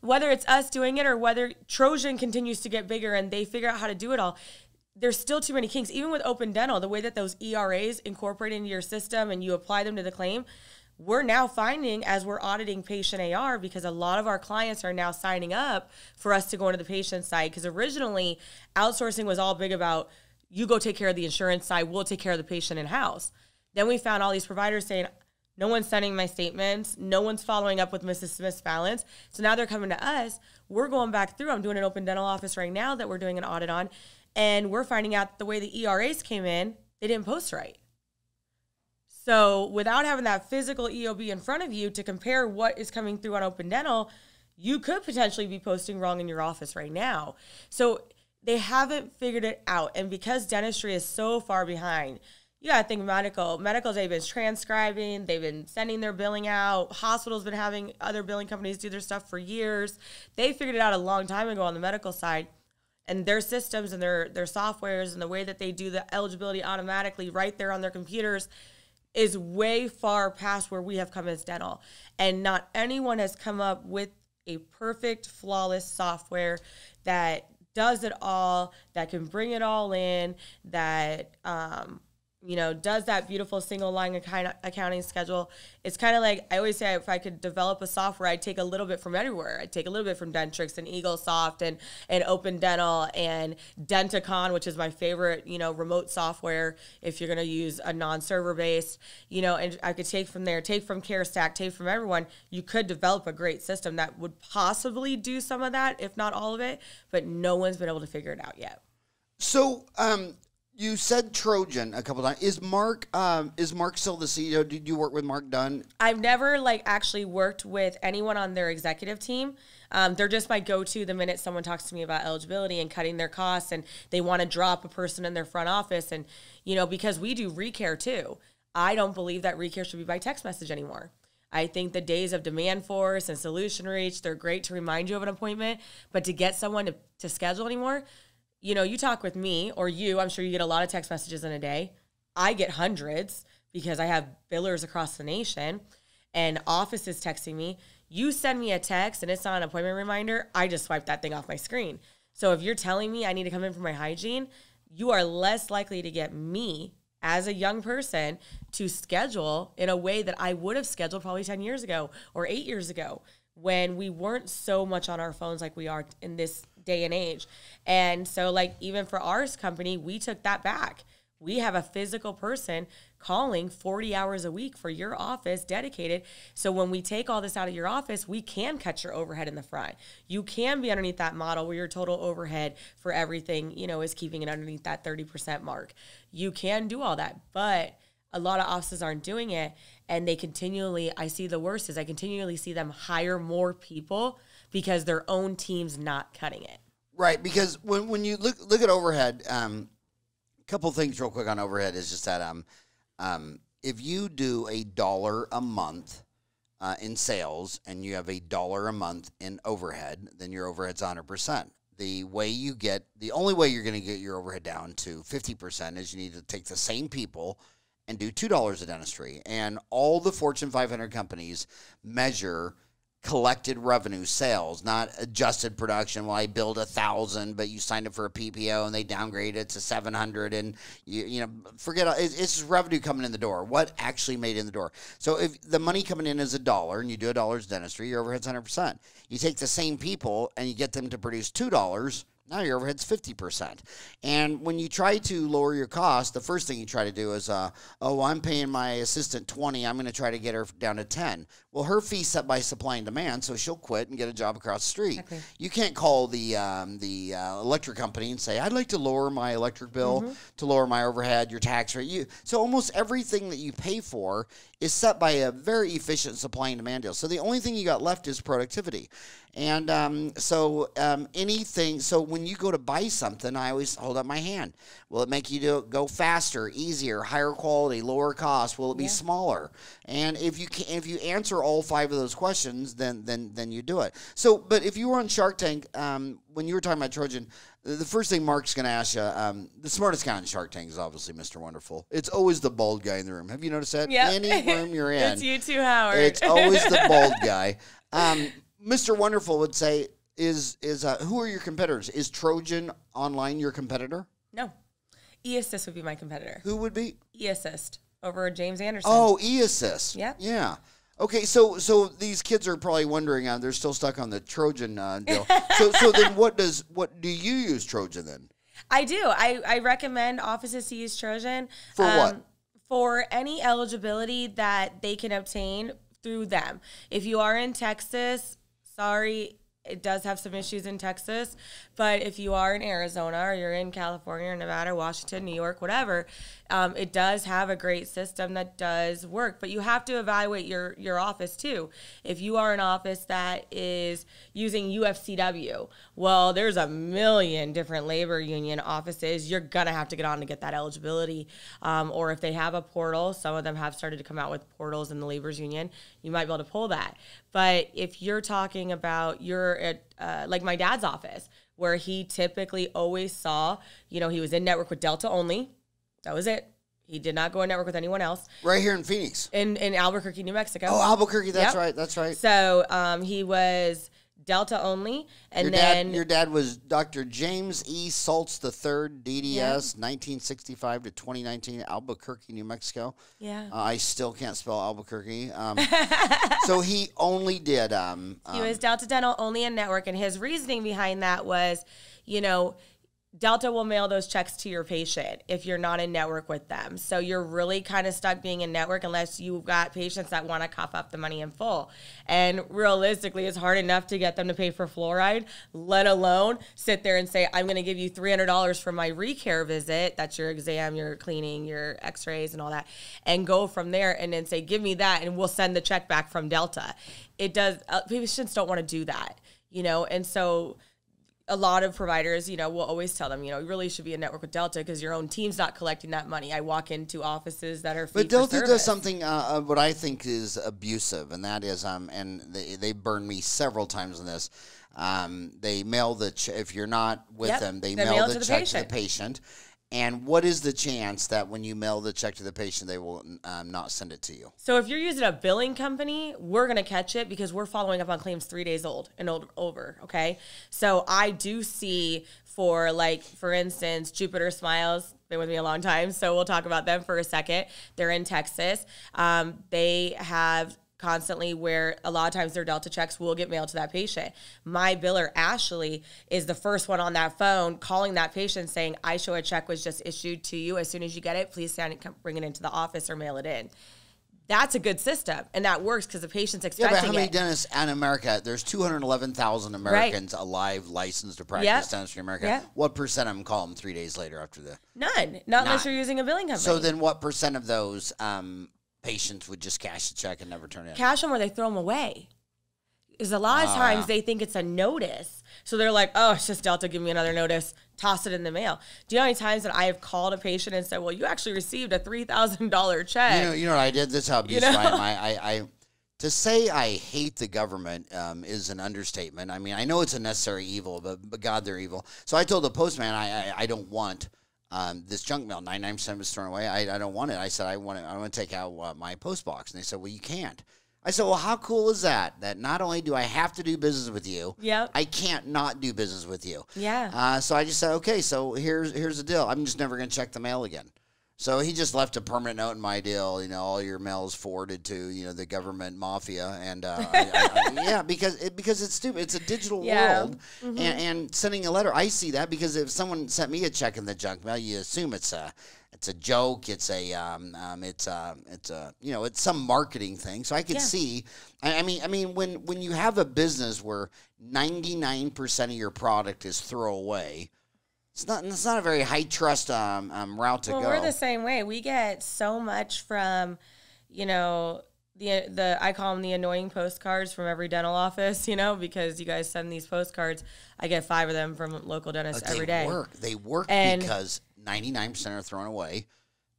whether it's us doing it or whether Trojan continues to get bigger and they figure out how to do it all, there's still too many kinks. Even with Open Dental, the way that those ERAs incorporate into your system and you apply them to the claim, we're now finding as we're auditing patient AR, because a lot of our clients are now signing up for us to go into the patient side. Because originally, outsourcing was all big about you go take care of the insurance side, we'll take care of the patient in-house. Then we found all these providers saying, no one's sending my statements, no one's following up with Mrs. Smith's balance. So now they're coming to us. We're going back through. I'm doing an Open Dental office right now that we're doing an audit on. And we're finding out the way the ERAs came in, they didn't post right. So without having that physical EOB in front of you to compare what is coming through on Open Dental, you could potentially be posting wrong in your office right now. So they haven't figured it out. And because dentistry is so far behind, You got to think medical. Medical, they've been transcribing. They've been sending their billing out. Hospitals been having other billing companies do their stuff for years. They figured it out a long time ago on the medical side. And their systems and their softwares and the way that they do the eligibility automatically right there on their computers is way far past where we have come as dental. And not anyone has come up with a perfect, flawless software that does it all, that can bring it all in, that does that beautiful single line accounting schedule. It's kind of like, I always say, if I could develop a software, I'd take a little bit from everywhere. I'd take a little bit from Dentrix and EagleSoft and Open Dental and Denticon, which is my favorite, remote software if you're going to use a non-server based, and I could take from there, take from CareStack, take from everyone. You could develop a great system that would possibly do some of that, if not all of it, but no one's been able to figure it out yet. So, you said Trojan a couple times. Is Mark still the CEO? Did you work with Mark Dunn? I've never actually worked with anyone on their executive team. They're just my go-to the minute someone talks to me about eligibility and cutting their costs, and they want to drop a person in their front office. And, because we do recare too, I don't believe that recare should be by text message anymore. I think the days of Demand Force and Solution Reach, they're great to remind you of an appointment, but to get someone to schedule anymore, you talk with me or I'm sure you get a lot of text messages in a day. I get hundreds because I have billers across the nation and offices texting me. You send me a text and it's not an appointment reminder, I just swipe that thing off my screen. So if you're telling me I need to come in for my hygiene, you are less likely to get me as a young person to schedule in a way that I would have scheduled probably 10 years ago or 8 years ago, when we weren't so much on our phones like we are in this day and age. And so even for our company, we took that back. We have a physical person calling 40 hours a week for your office dedicated. So when we take all this out of your office, we can cut your overhead in the front. You can be underneath that model where your total overhead for everything, is keeping it underneath that 30% mark. You can do all that, but a lot of offices aren't doing it. And they continually, I see the worst is I continually see them hire more people because their own team's not cutting it. Right, because when you look at overhead, a couple things real quick on overhead is just that if you do $1 a month in sales and you have $1 a month in overhead, then your overhead's 100%. The only way you're going to get your overhead down to 50% is you need to take the same people and do $2 a dentistry. And all the Fortune 500 companies measure collected revenue, sales, not adjusted production. Well, I billed 1,000, but you signed up for a PPO and they downgrade it to 700, and forget it's just revenue coming in the door. What actually made in the door? So if the money coming in is $1 and you do $1 dentistry, your overhead's 100%. You take the same people and you get them to produce $2. Now your overhead's 50%. And when you try to lower your cost, the first thing you try to do is, I'm paying my assistant 20. I'm going to try to get her down to 10. Well, her fee's set by supply and demand, so she'll quit and get a job across the street. Exactly. You can't call the electric company and say, I'd like to lower my electric bill to lower my overhead, your tax rate. So almost everything that you pay for is set by a very efficient supply and demand deal. So the only thing you got left is productivity. And so when you go to buy something, I always hold up my hand. Will it make you go faster, easier, higher quality, lower cost? Will it be smaller? And if you answer all 5 of those questions, then you do it. So, but if you were on Shark Tank, when you were talking about Trojan, the first thing Mark's going to ask you, the smartest guy on Shark Tank is obviously Mr. Wonderful. It's always the bald guy in the room. Have you noticed that? Yep. Any room you're in. It's you too, Howard. It's always the bald guy. Mr. Wonderful would say, who are your competitors? Is Trojan Online your competitor? No. eAssist would be my competitor. Who would be? eAssist over James Anderson. Oh, eAssist. Yeah. Yeah. Okay, so these kids are probably wondering, they're still stuck on the Trojan deal. So then what do you use Trojan then? I do. I recommend offices to use Trojan. For what? For any eligibility that they can obtain through them. If you are in Texas, sorry, it does have some issues in Texas, but if you are in Arizona or you're in California or Nevada, Washington, New York, whatever, it does have a great system that does work, but you have to evaluate your office too. If you are an office that is using UFCW, well, there's a million different labor union offices. You're gonna have to get on to get that eligibility. Or if they have a portal, some of them have started to come out with portals in the labor's union, you might be able to pull that. But if you're talking about like my dad's office, where he typically always saw, he was in network with Delta only. That was it. He did not go in network with anyone else. Right here in Phoenix. In Albuquerque, New Mexico. Oh, Albuquerque. That's right. That's right. So he was Delta only. And your dad was Dr. James E. Saltz III, DDS, 1965 to 2019, Albuquerque, New Mexico. Yeah. I still can't spell Albuquerque. So he only did. He was Delta Dental only in network. And his reasoning behind that was, Delta will mail those checks to your patient if you're not in network with them. So you're really kind of stuck being in network unless you've got patients that want to cough up the money in full. And realistically, it's hard enough to get them to pay for fluoride, let alone sit there and say, I'm going to give you $300 for my recare visit. That's your exam, your cleaning, your x-rays and all that. And go from there and then say, give me that and we'll send the check back from Delta. It does. Patients don't want to do that, and so a lot of providers, will always tell them, you really should be in network with Delta because your own team's not collecting that money. I walk into offices that are fee But Delta for service. does something what I think is abusive, and that is, and they burned me several times on this. They mail if you're not with them, they mail the check to the patient. And what is the chance that when you mail the check to the patient, they will not send it to you? So if you're using a billing company, we're going to catch it because we're following up on claims 3 days old and over, okay? So I do see for instance, Jupiter Smiles, been with me a long time, so we'll talk about them for a second. They're in Texas. They have constantly where a lot of times their Delta checks will get mailed to that patient. My biller, Ashley, is the first one on that phone calling that patient saying, I show a check was just issued to you. As soon as you get it, please bring it into the office or mail it in. That's a good system, and that works because the patient's expecting it. Yeah, but how many dentists in America? There's 211,000 Americans alive licensed to practice dentistry in America. Yep. What percent of them call them 3 days later after the? None. Not unless you're using a billing company. So then what percent of those patients would just cash the check and never turn it in? Cash them or they throw them away. Because a lot of times they think it's a notice. So they're like, oh, it's just Delta, give me another notice, toss it in the mail. Do you know how many times that I have called a patient and said, well, you actually received a $3,000 check? You know what I did? This is how abusive I am. To say I hate the government is an understatement. I mean, I know it's a necessary evil, but God, they're evil. So I told the postman I don't want this junk mail. 99% of it's thrown away. I don't want it. I said I want to take out my post box, and they said, well, you can't. I said, well, how cool is that? That not only do I have to do business with you, I can't not do business with you. Yeah. So I just said, okay, so here's the deal. I'm just never going to check the mail again. So he just left a permanent note in my deal. All your mail is forwarded to the government mafia, and because it's stupid. It's a digital world, and sending a letter. I see that because if someone sent me a check in the junk mail, you assume it's a joke. It's some marketing thing. So I could see. I mean, when you have a business where 99% of your product is throwaway. It's not a very high trust route to go. Well, we're the same way. We get so much from, the I call them the annoying postcards from every dental office, because you guys send these postcards. I get 5 of them from local dentists every day. They work because 99% are thrown away.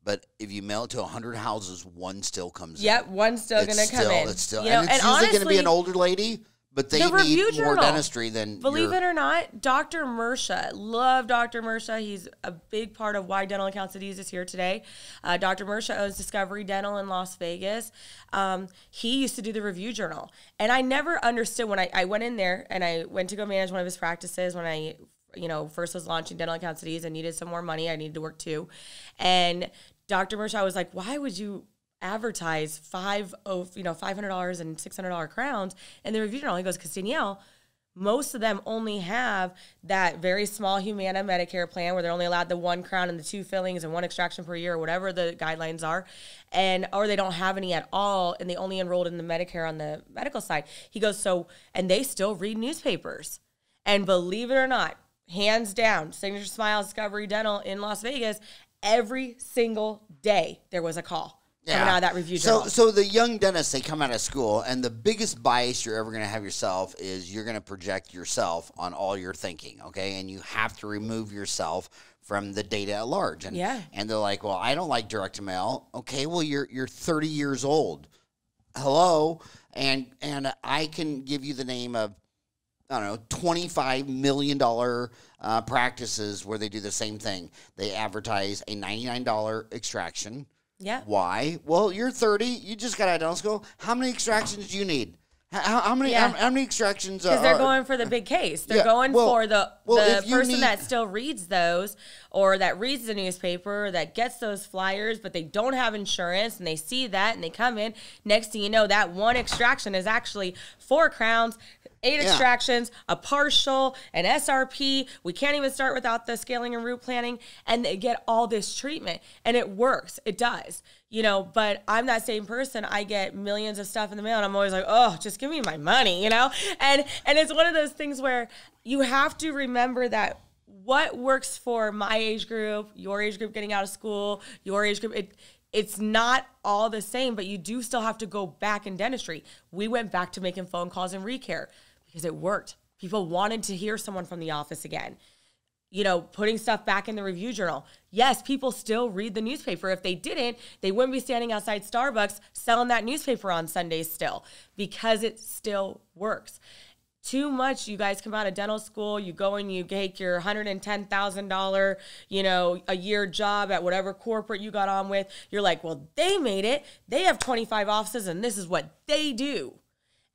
But if you mail it to 100 houses, one still comes in. Yep, one's still going to come in. It's still, and it's usually going to be an older lady. But they need more dentistry than Believe it or not, Dr. Mersha, love Dr. Mersha. He's a big part of why Dental Accounts at Ease is here today. Dr. Mersha owns Discovery Dental in Las Vegas. He used to do the review journal. And I never understood when I went in there and I went to go manage one of his practices when I first was launching Dental Accounts at Ease and needed some more money. I needed to work too. And Dr. Mersha was like, why would you advertise $500 and $600 crowns in the review journal? He goes, because Danielle, most of them only have that very small Humana Medicare plan where they're only allowed the 1 crown and the 2 fillings and 1 extraction per year, or whatever the guidelines are, or they don't have any at all, and they only enrolled in the Medicare on the medical side. He goes, and they still read newspapers. And believe it or not, hands down, Signature Smiles, Discovery Dental in Las Vegas, every single day there was a call coming out of that review journal. So the young dentists, they come out of school, and the biggest bias you're ever going to have yourself is you're going to project yourself on all your thinking, okay? And you have to remove yourself from the data at large. And, and they're like, well, I don't like direct to mail. Okay, well, you're 30 years old. Hello? And I can give you the name of, I don't know, $25 million practices where they do the same thing. They advertise a $99 extraction. Yeah. Why? Well, you're 30. You just got out of dental school. How many extractions do you need? How many extractions? Because they're going for the big case. They're going for the person that still reads those, or that reads the newspaper, that gets those flyers, but they don't have insurance, and they see that, and they come in. Next thing you know, that one extraction is actually 4 crowns, 8 extractions, a partial, an SRP. We can't even start without the scaling and root planning, and they get all this treatment, and it works. It does. You know, but I'm that same person. I get millions of stuff in the mail, and I'm always like, oh, just give me my money, you know? And it's one of those things where you have to remember that what works for my age group, your age group getting out of school, your age group, it's not all the same, but you do still have to go back in dentistry. We went back to making phone calls and recare because it worked. People wanted to hear someone from the office again. You know, putting stuff back in the review journal. Yes, people still read the newspaper. If they didn't, they wouldn't be standing outside Starbucks selling that newspaper on Sundays still, because it still works. Too much, you guys come out of dental school, you go and you take your $110,000, you know, a year job at whatever corporate you got on with. You're like, well, they made it. They have 25 offices and this is what they do.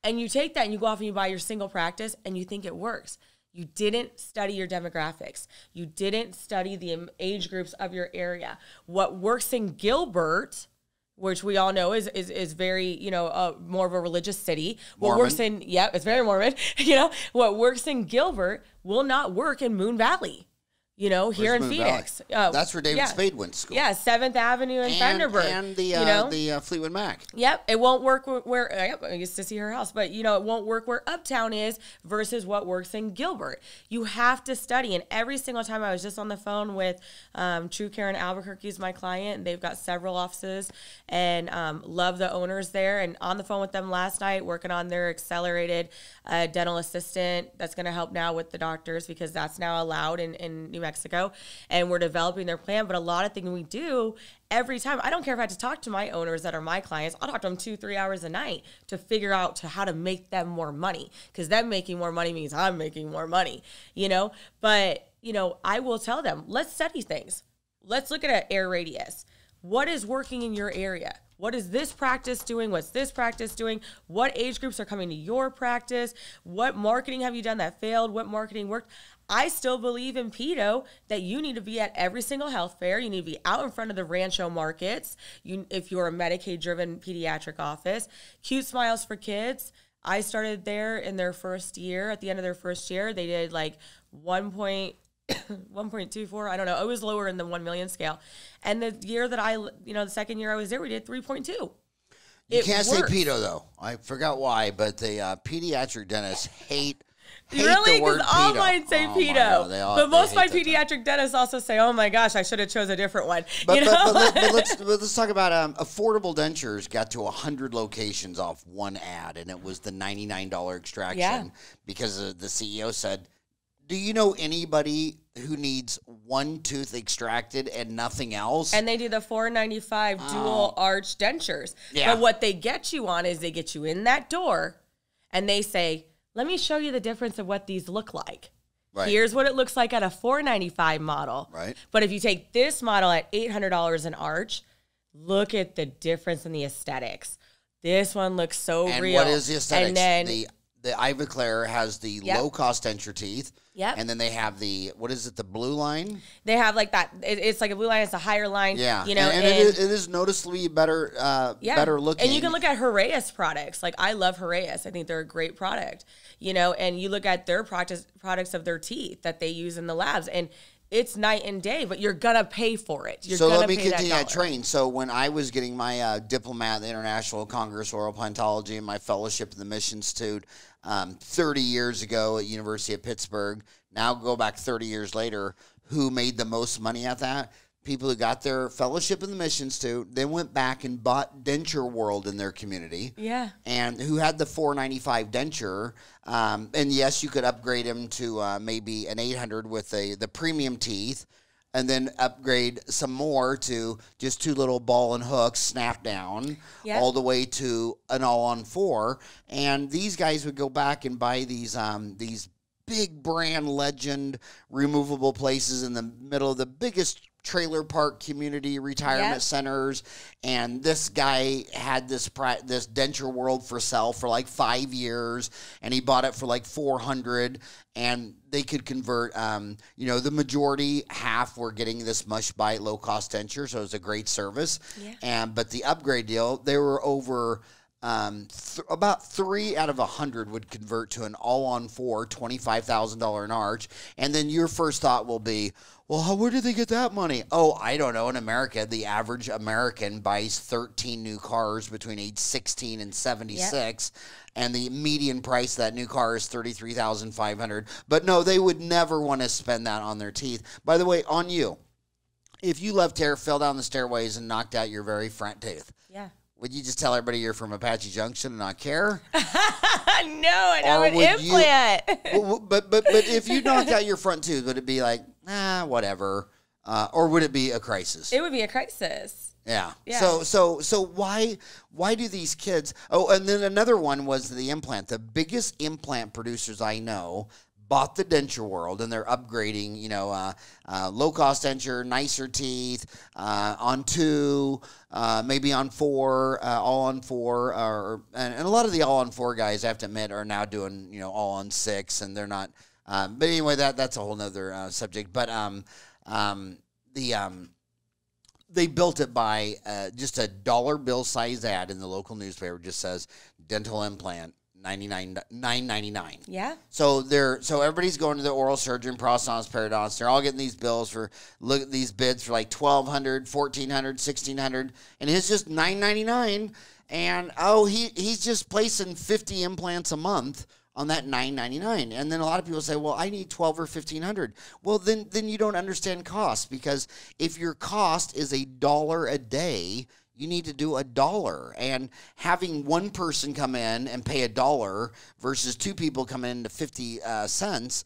And you take that and you go off and you buy your single practice and you think it works. You didn't study your demographics. You didn't study the age groups of your area. What works in Gilbert, which we all know is very, you know, more of a religious city. What works in, it's very Mormon. You know, what works in Gilbert will not work in Moon Valley. You know, here in Phoenix. That's where David Spade went to school. Yeah, 7th Avenue in Thunderbird. And the Fleetwood Mac. Yep, it won't work where I used to see her house, but, you know, it won't work where Uptown is versus what works in Gilbert. You have to study, and every single time I was just on the phone with True Care in Albuquerque is my client, and they've got several offices, and love the owners there, and on the phone with them last night working on their accelerated dental assistant that's going to help now with the doctors because that's now allowed in New Mexico, and we're developing their plan. But a lot of things we do every time, I don't care if I have to talk to my owners that are my clients, I'll talk to them 2-3 hours a night to figure out how to make them more money, because them making more money means I'm making more money, you know. But, you know, I will tell them, let's study things. Let's look at an air radius. What is working in your area? What is this practice doing? What's this practice doing? What age groups are coming to your practice? What marketing have you done that failed? What marketing worked? I still believe in pedo that you need to be at every single health fair. You need to be out in front of the Rancho markets. If you're a Medicaid-driven pediatric office. Cute Smiles for Kids. I started there in their first year. At the end of their first year, they did like 1.24, I don't know. It was lower in the 1 million scale. And the year that the second year I was there, we did 3.2. You can't say pedo, though. I forgot why, but the pediatric dentists hate really? the word Because all pedo. mine say pedo. But most of my pediatric dentists also say, oh my gosh, I should have chose a different one. But let's talk about affordable dentures got to 100 locations off one ad, and it was the $99 extraction because the CEO said, do you know anybody who needs one tooth extracted and nothing else? And they do the $4.95 dual arch dentures. Yeah. But what they get you on is they get you in that door and they say, let me show you the difference of what these look like. Right. Here's what it looks like at a $4.95 model. Right. But if you take this model at $800 an arch, look at the difference in the aesthetics. This one looks so and real. And what is the aesthetics? And then the Ivoclar has the low-cost denture teeth. Yep. And then they have the, what is it, the blue line? They have like that. It's like a blue line. It's a higher line. Yeah. You know, and it is noticeably better better looking. And you can look at Heraeus products. Like, I love Heraeus. I think they're a great product. You know, and you look at their products of their teeth that they use in the labs. And it's night and day, but you're going to pay for it. So let me continue that train. So when I was getting my diplomate in the International Congress of Oral Implantology and my fellowship in the Mission Institute 30 years ago at University of Pittsburgh, now go back 30 years later, who made the most money at that? people who got their fellowship in the mission institute, then went back and bought Denture World in their community. Yeah. And who had the $495 denture. And yes, you could upgrade them to maybe an 800 with the premium teeth, and then upgrade some more to just 2 little ball and hooks, snap down, all the way to an all-on-4. And these guys would go back and buy these big brand legend removable places in the middle of the biggest trailer park community retirement centers. And this guy had this Denture World for sale for like 5 years, and he bought it for like $400, and they could convert, the majority, half were getting this mush bite low cost denture. So it was a great service. But the upgrade deal, they were over, about 3 out of 100 would convert to an all-on-4, $25,000 an arch. And then your first thought will be, well, where did they get that money? Oh, I don't know. In America, the average American buys 13 new cars between age 16 and 76, and the median price of that new car is $33,500. But no, they would never want to spend that on their teeth. By the way, on you, if you left here, fell down the stairways, and knocked out your very front tooth, would you just tell everybody you're from Apache Junction and not care? No, I have an implant. But if you knocked out your front tooth, would it be like, whatever? Or would it be a crisis? It would be a crisis. Yeah. So why do these kids? Oh, and then another one was the implant. The biggest implant producers I know bought the Denture World, and they're upgrading, low-cost denture, nicer teeth, on 2, maybe on 4, all on 4, and a lot of the all on 4 guys, I have to admit, are now doing, all on 6, and they're not. But anyway, that's a whole nother subject. But they built it by just a dollar bill size ad in the local newspaper. Just says dental implant. $9.99. Yeah. So everybody's going to the oral surgeon, prosthodontist, periodontist. They're all getting these bills for these bids for like $1,200, $1,400, $1,600, and his just $9.99. And he's just placing 50 implants a month on that $9.99. And then a lot of people say, well, I need $1,200 or $1,500. Well, then you don't understand cost, because if your cost is $1 a day, you need to do $1. And having one person come in and pay $1 versus 2 people come in to 50 cents,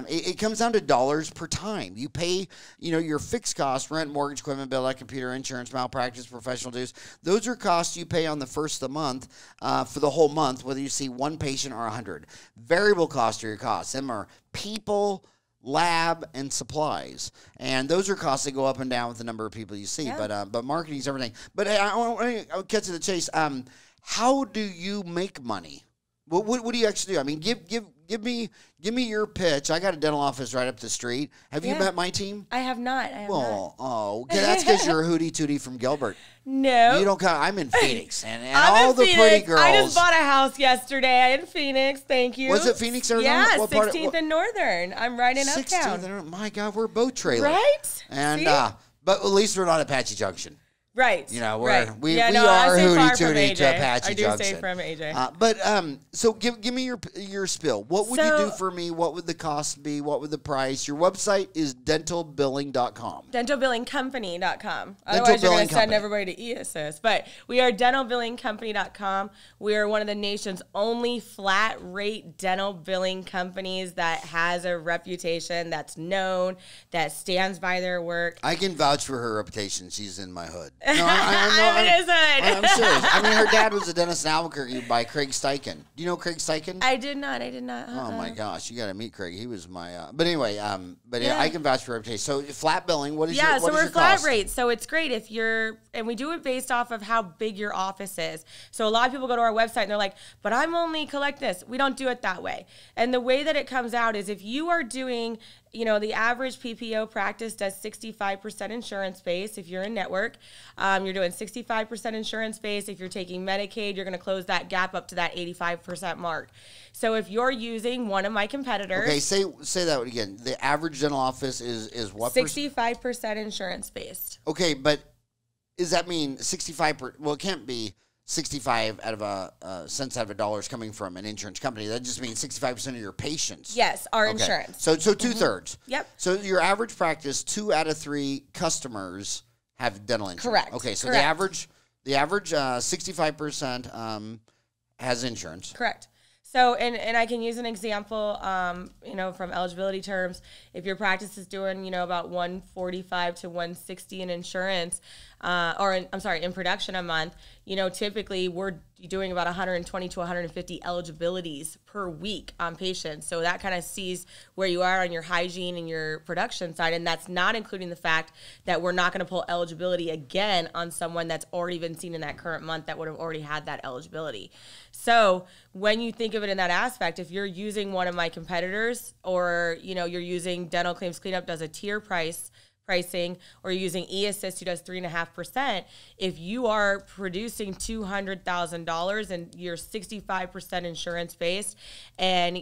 it comes down to dollars per time. You pay, your fixed costs, rent, mortgage, equipment bill, like computer, insurance, malpractice, professional dues. Those are costs you pay on the first of the month for the whole month, whether you see one patient or 100. Variable costs are your costs. Them are people, lab, and supplies, and those are costs that go up and down with the number of people you see. But marketing is everything. But I'll get to the chase. How do you make money? What do you actually do? I mean, give me your pitch. I got a dental office right up the street. Have you met my team? I have not. Okay, that's because you're a hootie tootie from Gilbert. No, you don't come. I'm in Phoenix, and all the pretty girls. I just bought a house yesterday in Phoenix. Thank you. Was it Phoenix, Arizona? Yeah, 16th and Northern. I'm right in Uptown. 16th. My God, we're boat trailer, right? And but at least we're not Apache Junction. Right. We are hootie tootie to Apache Junction. I do stay from AJ. So give me your spill. What would you do for me? What would the cost be? What would the price? Your website is dentalbilling.com. Dentalbillingcompany.com. Otherwise, you're going to send everybody to e-assist. But we are dentalbillingcompany.com. We are one of the nation's only flat rate dental billing companies that has a reputation, that's known, that stands by their work. I can vouch for her reputation. She's in my hood. No, I'm serious. I mean, her dad was a dentist in Albuquerque by Craig Steichen. Do you know Craig Steichen? I did not. Oh my gosh, you got to meet Craig. He was my. But anyway, I can vouch for her reputation. So flat billing. What is your? So we're flat rate. So it's great if you're, and we do it based off of how big your office is. So a lot of people go to our website and they're like, but I'm only collect this. We don't do it that way. And the way that it comes out is if you are doing, the average PPO practice does 65% insurance base. If you're in network, you're doing 65% insurance base. If you're taking Medicaid, you're going to close that gap up to that 85% mark. So if you're using one of my competitors. Okay, say that again. The average dental office is what? 65% insurance based. Okay, but does that mean 65%? Well, it can't be 65 out of cents out of a dollar is coming from an insurance company. That just means 65% of your patients. Yes, our insurance. So 2/3. Yep. So your average practice, 2 out of 3 customers have dental insurance. Correct. Okay, so Correct. the average 65% has insurance. Correct. So, and I can use an example, from eligibility terms. If your practice is doing, about 145 to 160 in insurance, in production a month, typically we're doing about 120 to 150 eligibilities per week on patients. So that kind of sees where you are on your hygiene and your production side. And that's not including the fact that we're not going to pull eligibility again on someone that's already been seen in that current month that would have already had that eligibility. So when you think of it in that aspect, if you're using one of my competitors or, you're using Dental Claims Cleanup does a tier pricing, or you're using eAssist who does 3.5%, if you are producing $200,000 and you're 65% insurance based, and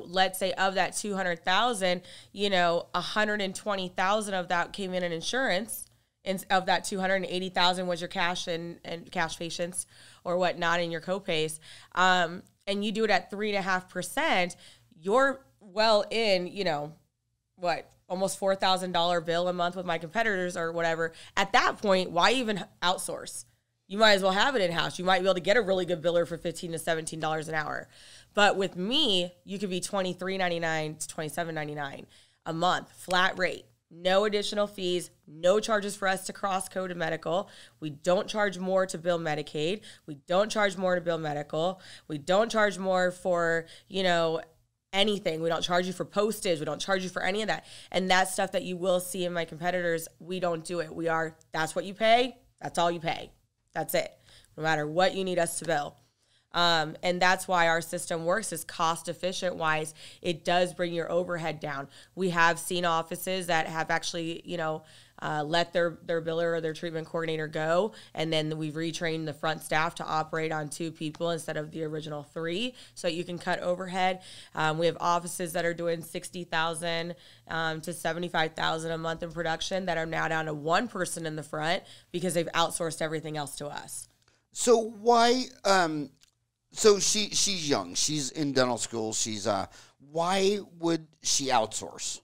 let's say of that 200,000, 120,000 of that came in insurance, and of that 280,000 was your cash and cash patients or whatnot in your copays, and you do it at 3.5%, you're well in, almost $4,000 bill a month with my competitors or whatever. At that point, why even outsource? You might as well have it in-house. You might be able to get a really good biller for $15 to $17 an hour. But with me, you could be $23.99 to $27.99 a month, flat rate. No additional fees, no charges for us to cross-code to medical. We don't charge more to bill Medicaid. We don't charge more to bill medical. We don't charge more for, anything. We don't charge you for postage. We don't charge you for any of that. And that's stuff that you will see in my competitors. We don't do it. That's what you pay. That's all you pay. That's it. No matter what you need us to bill. And that's why our system works is cost efficient wise. It does bring your overhead down. We have seen offices that have actually, let their biller or their treatment coordinator go. And then we've retrained the front staff to operate on 2 people instead of the original 3. So you can cut overhead. We have offices that are doing $60,000 to $75,000 a month in production that are now down to 1 person in the front because they've outsourced everything else to us. So why, so she's young. She's in dental school. Why would she outsource?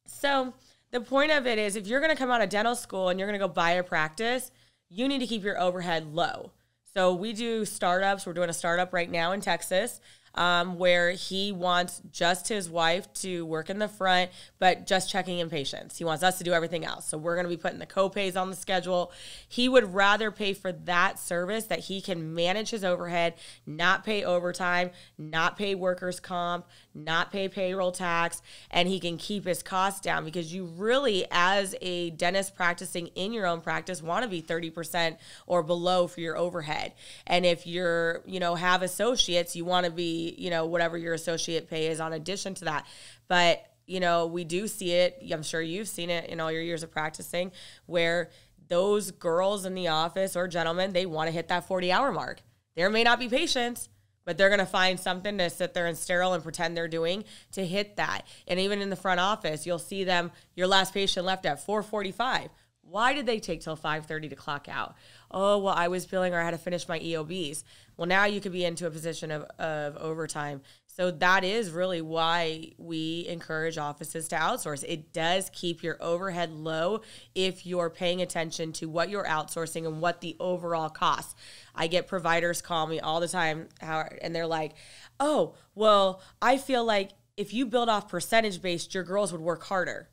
So the point of it is if you're going to come out of dental school and you're going to go buy a practice, you need to keep your overhead low. So we do startups. We're doing a startup right now in Texas where he wants just his wife to work in the front, but just checking in patients. He wants us to do everything else. So we're going to be putting the copays on the schedule. He would rather pay for that service that he can manage his overhead, not pay overtime, not pay workers' comp, not pay payroll tax, and he can keep his costs down because you really, as a dentist practicing in your own practice, want to be 30% or below for your overhead. And if you're, have associates, you want to be, whatever your associate pay is on addition to that. But, we do see it. I'm sure you've seen it in all your years of practicing where those girls in the office or gentlemen, they want to hit that 40-hour mark. There may not be patients, but they're going to find something to sit there and sterile and pretend they're doing to hit that. And even in the front office, you'll see them, your last patient left at 4:45. Why did they take till 5:30 to clock out? Oh, well, I was billing or I had to finish my EOBs. Well, now you could be into a position of overtime. So that is really why we encourage offices to outsource. It does keep your overhead low if you're paying attention to what you're outsourcing and what the overall costs. I get providers call me all the time and they're like, oh, well, I feel like if you build off percentage based, your girls would work harder.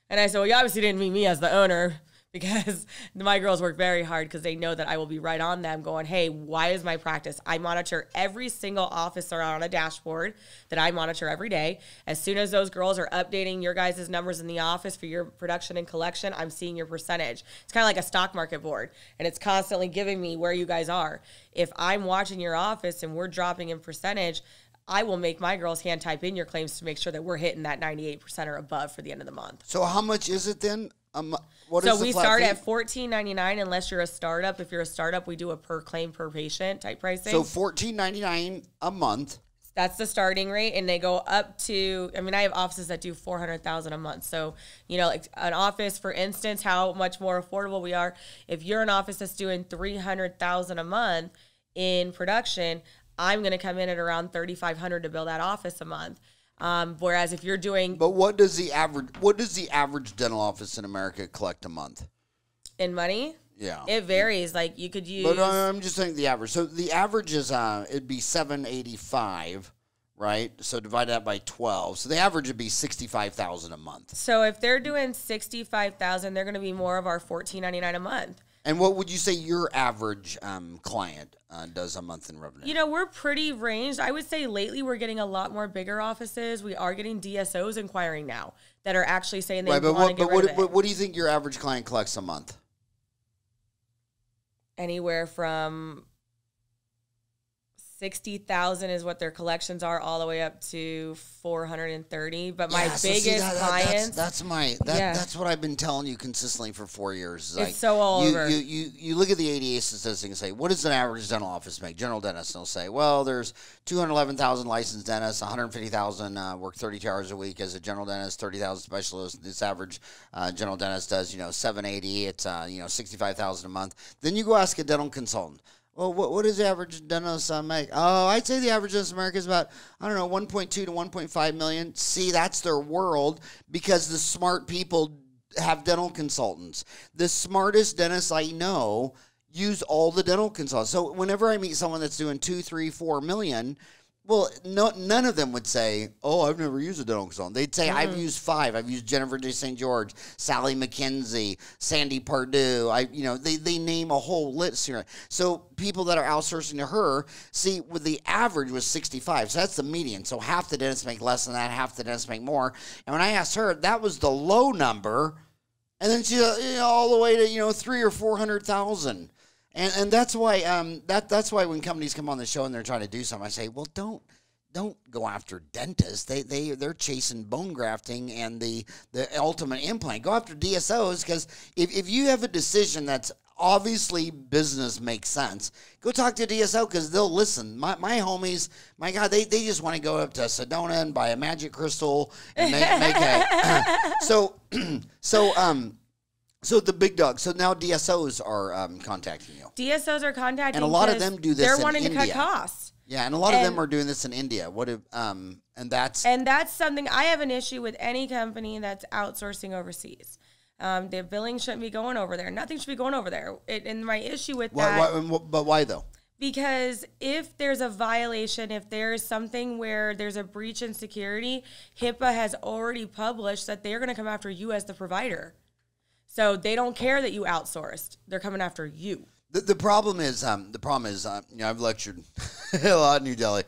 And I said, well, you obviously didn't mean me as the owner, because my girls work very hard because they know that I will be right on them going, hey, why is my practice? I monitor every single officer on a dashboard that I monitor every day. As soon as those girls are updating your guys' numbers in the office for your production and collection, I'm seeing your percentage. It's kind of like a stock market board, and it's constantly giving me where you guys are. If I'm watching your office and we're dropping in percentage, I will make my girls hand type in your claims to make sure that we're hitting that 98% or above for the end of the month. So how much is it then? So we start at $14.99 unless you're a startup. If you're a startup, we do a per claim per patient type pricing. So $14.99 a month. That's the starting rate, and they go up to, I mean, I have offices that do $400,000 a month. So, you know, like an office, for instance, how much more affordable we are. If you're an office that's doing $300,000 a month in production, I'm going to come in at around $3,500 to build that office a month. Whereas if you're doing, but what does the average dental office in America collect a month in money? Yeah, it varies. Like you could use. But I'm just saying the average. So the average is it'd be $785, right? So divide that by 12. So the average would be $65,000 a month. So if they're doing $65,000, they're going to be more of our $14.99 a month. And what would you say your average client does a month in revenue? You know, we're pretty ranged. I would say lately we're getting a lot more bigger offices. We are getting DSOs inquiring now that are actually saying they want to get rid of it. But what do you think your average client collects a month? Anywhere from 60,000 is what their collections are, all the way up to 430. But my biggest clients, that's what I've been telling you consistently for 4 years. It's so all over. You look at the ADA statistics and say, what does an average dental office make? General dentist, and they'll say, well, there's 211,000 licensed dentists, 150,000 work 32 hours a week as a general dentist, 30,000 specialists. This average general dentist does, 780. It's 65,000 a month. Then you go ask a dental consultant. Well, what does the average dentist make? Oh, I'd say the average dentist in America is about, 1.2 to 1.5 million. See, that's their world because the smart people have dental consultants. The smartest dentists I know use all the dental consultants. So whenever I meet someone that's doing 2, 3, 4 million, well, none of them would say, oh, I've never used a dental consultant. They'd say, I've used 5. I've used Jennifer de St. George, Sally McKenzie, Sandy Pardue. They name a whole list here. So people that are outsourcing to her, see, with the average was 65. So that's the median. So half the dentists make less than that, half the dentists make more. And when I asked her, that was the low number. And then she, all the way to, 300,000 or 400,000. And that's why that's why when companies come on the show and they're trying to do something, I say, well, don't go after dentists. They're chasing bone grafting and the ultimate implant. Go after DSOs because if you have a decision that's obviously business makes sense, go talk to a DSO because they'll listen. My homies, my God, they just want to go up to Sedona and buy a magic crystal and make a So the big dogs. So now DSOs are contacting you. DSOs are contacting, and a lot of them do this. They're wanting in India. to cut costs. Yeah, and a lot of them are doing this in India. And that's something I have an issue with any company that's outsourcing overseas. Their billing shouldn't be going over there. Nothing should be going over there. And my issue with but why though? Because if there's a violation, if there's something where there's a breach in security, HIPAA has already published that they're going to come after you as the provider. So they don't care that you outsourced. They're coming after you. The problem is, I've lectured a lot in New Delhi.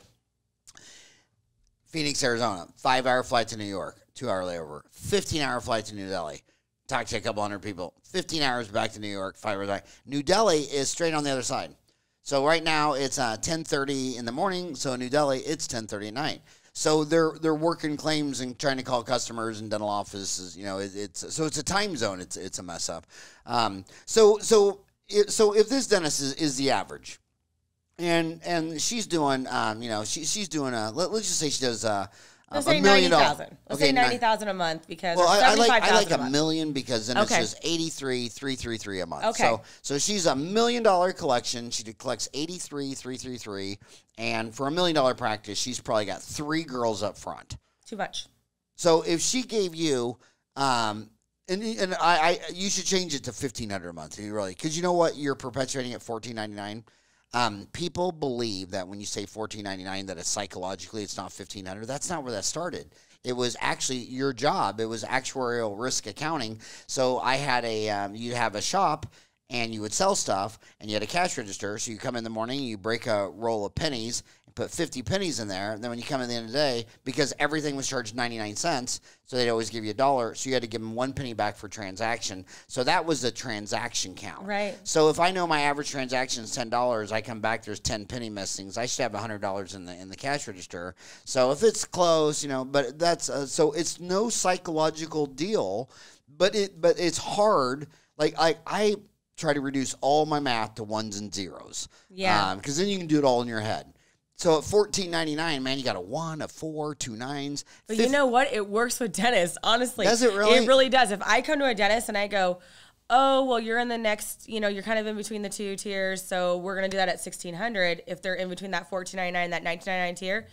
Phoenix, Arizona, 5-hour flight to New York, 2-hour layover, 15-hour flight to New Delhi. Talked to a couple hundred people. 15 hours back to New York, 5 hours back. New Delhi is straight on the other side. So right now it's 10:30 in the morning. So in New Delhi, it's 10:30 at night. So they're working claims and trying to call customers and dental offices. It's a time zone. It's a mess up. So if this dentist is the average, and she's doing she's doing let's just say she does let's say $90,000. Let's say $90,000 a month because I like $1 million because then it's just $83,333 a month. Okay. So she's $1 million collection. She collects $83,333, and for $1 million practice, she's probably got 3 girls up front. Too much. So if she gave you, you should change it to $1,500 a month. Because you know what, you're perpetuating at $1,499. People believe that when you say $1,499, that it's psychologically it's not $1,500. That's not where that started. It was actually your job. It was actuarial risk accounting. So I had you'd have a shop and you would sell stuff and you had a cash register. So you come in the morning, you break a roll of pennies, put 50 pennies in there, and then when you come at the end of the day, because everything was charged 99 cents, so they'd always give you $1, so you had to give them 1 penny back for transaction. So that was a transaction count. Right. So if I know my average transaction is $10, I come back, there's 10 penny missings, I should have $100 in the cash register. So if it's close, but that's so it's no psychological deal, but it's hard. Like I try to reduce all my math to ones and zeros. Yeah. Because then you can do it all in your head. So at $14.99, man, you got a 1, a 4, 2 9s. But you know what? It works with dentists, honestly. Does it really? It really does. If I come to a dentist and I go, oh, well, you're in the next, you're kind of in between the two tiers, so we're going to do that at $1,600. If they're in between that $14.99 and that $19.99 tier,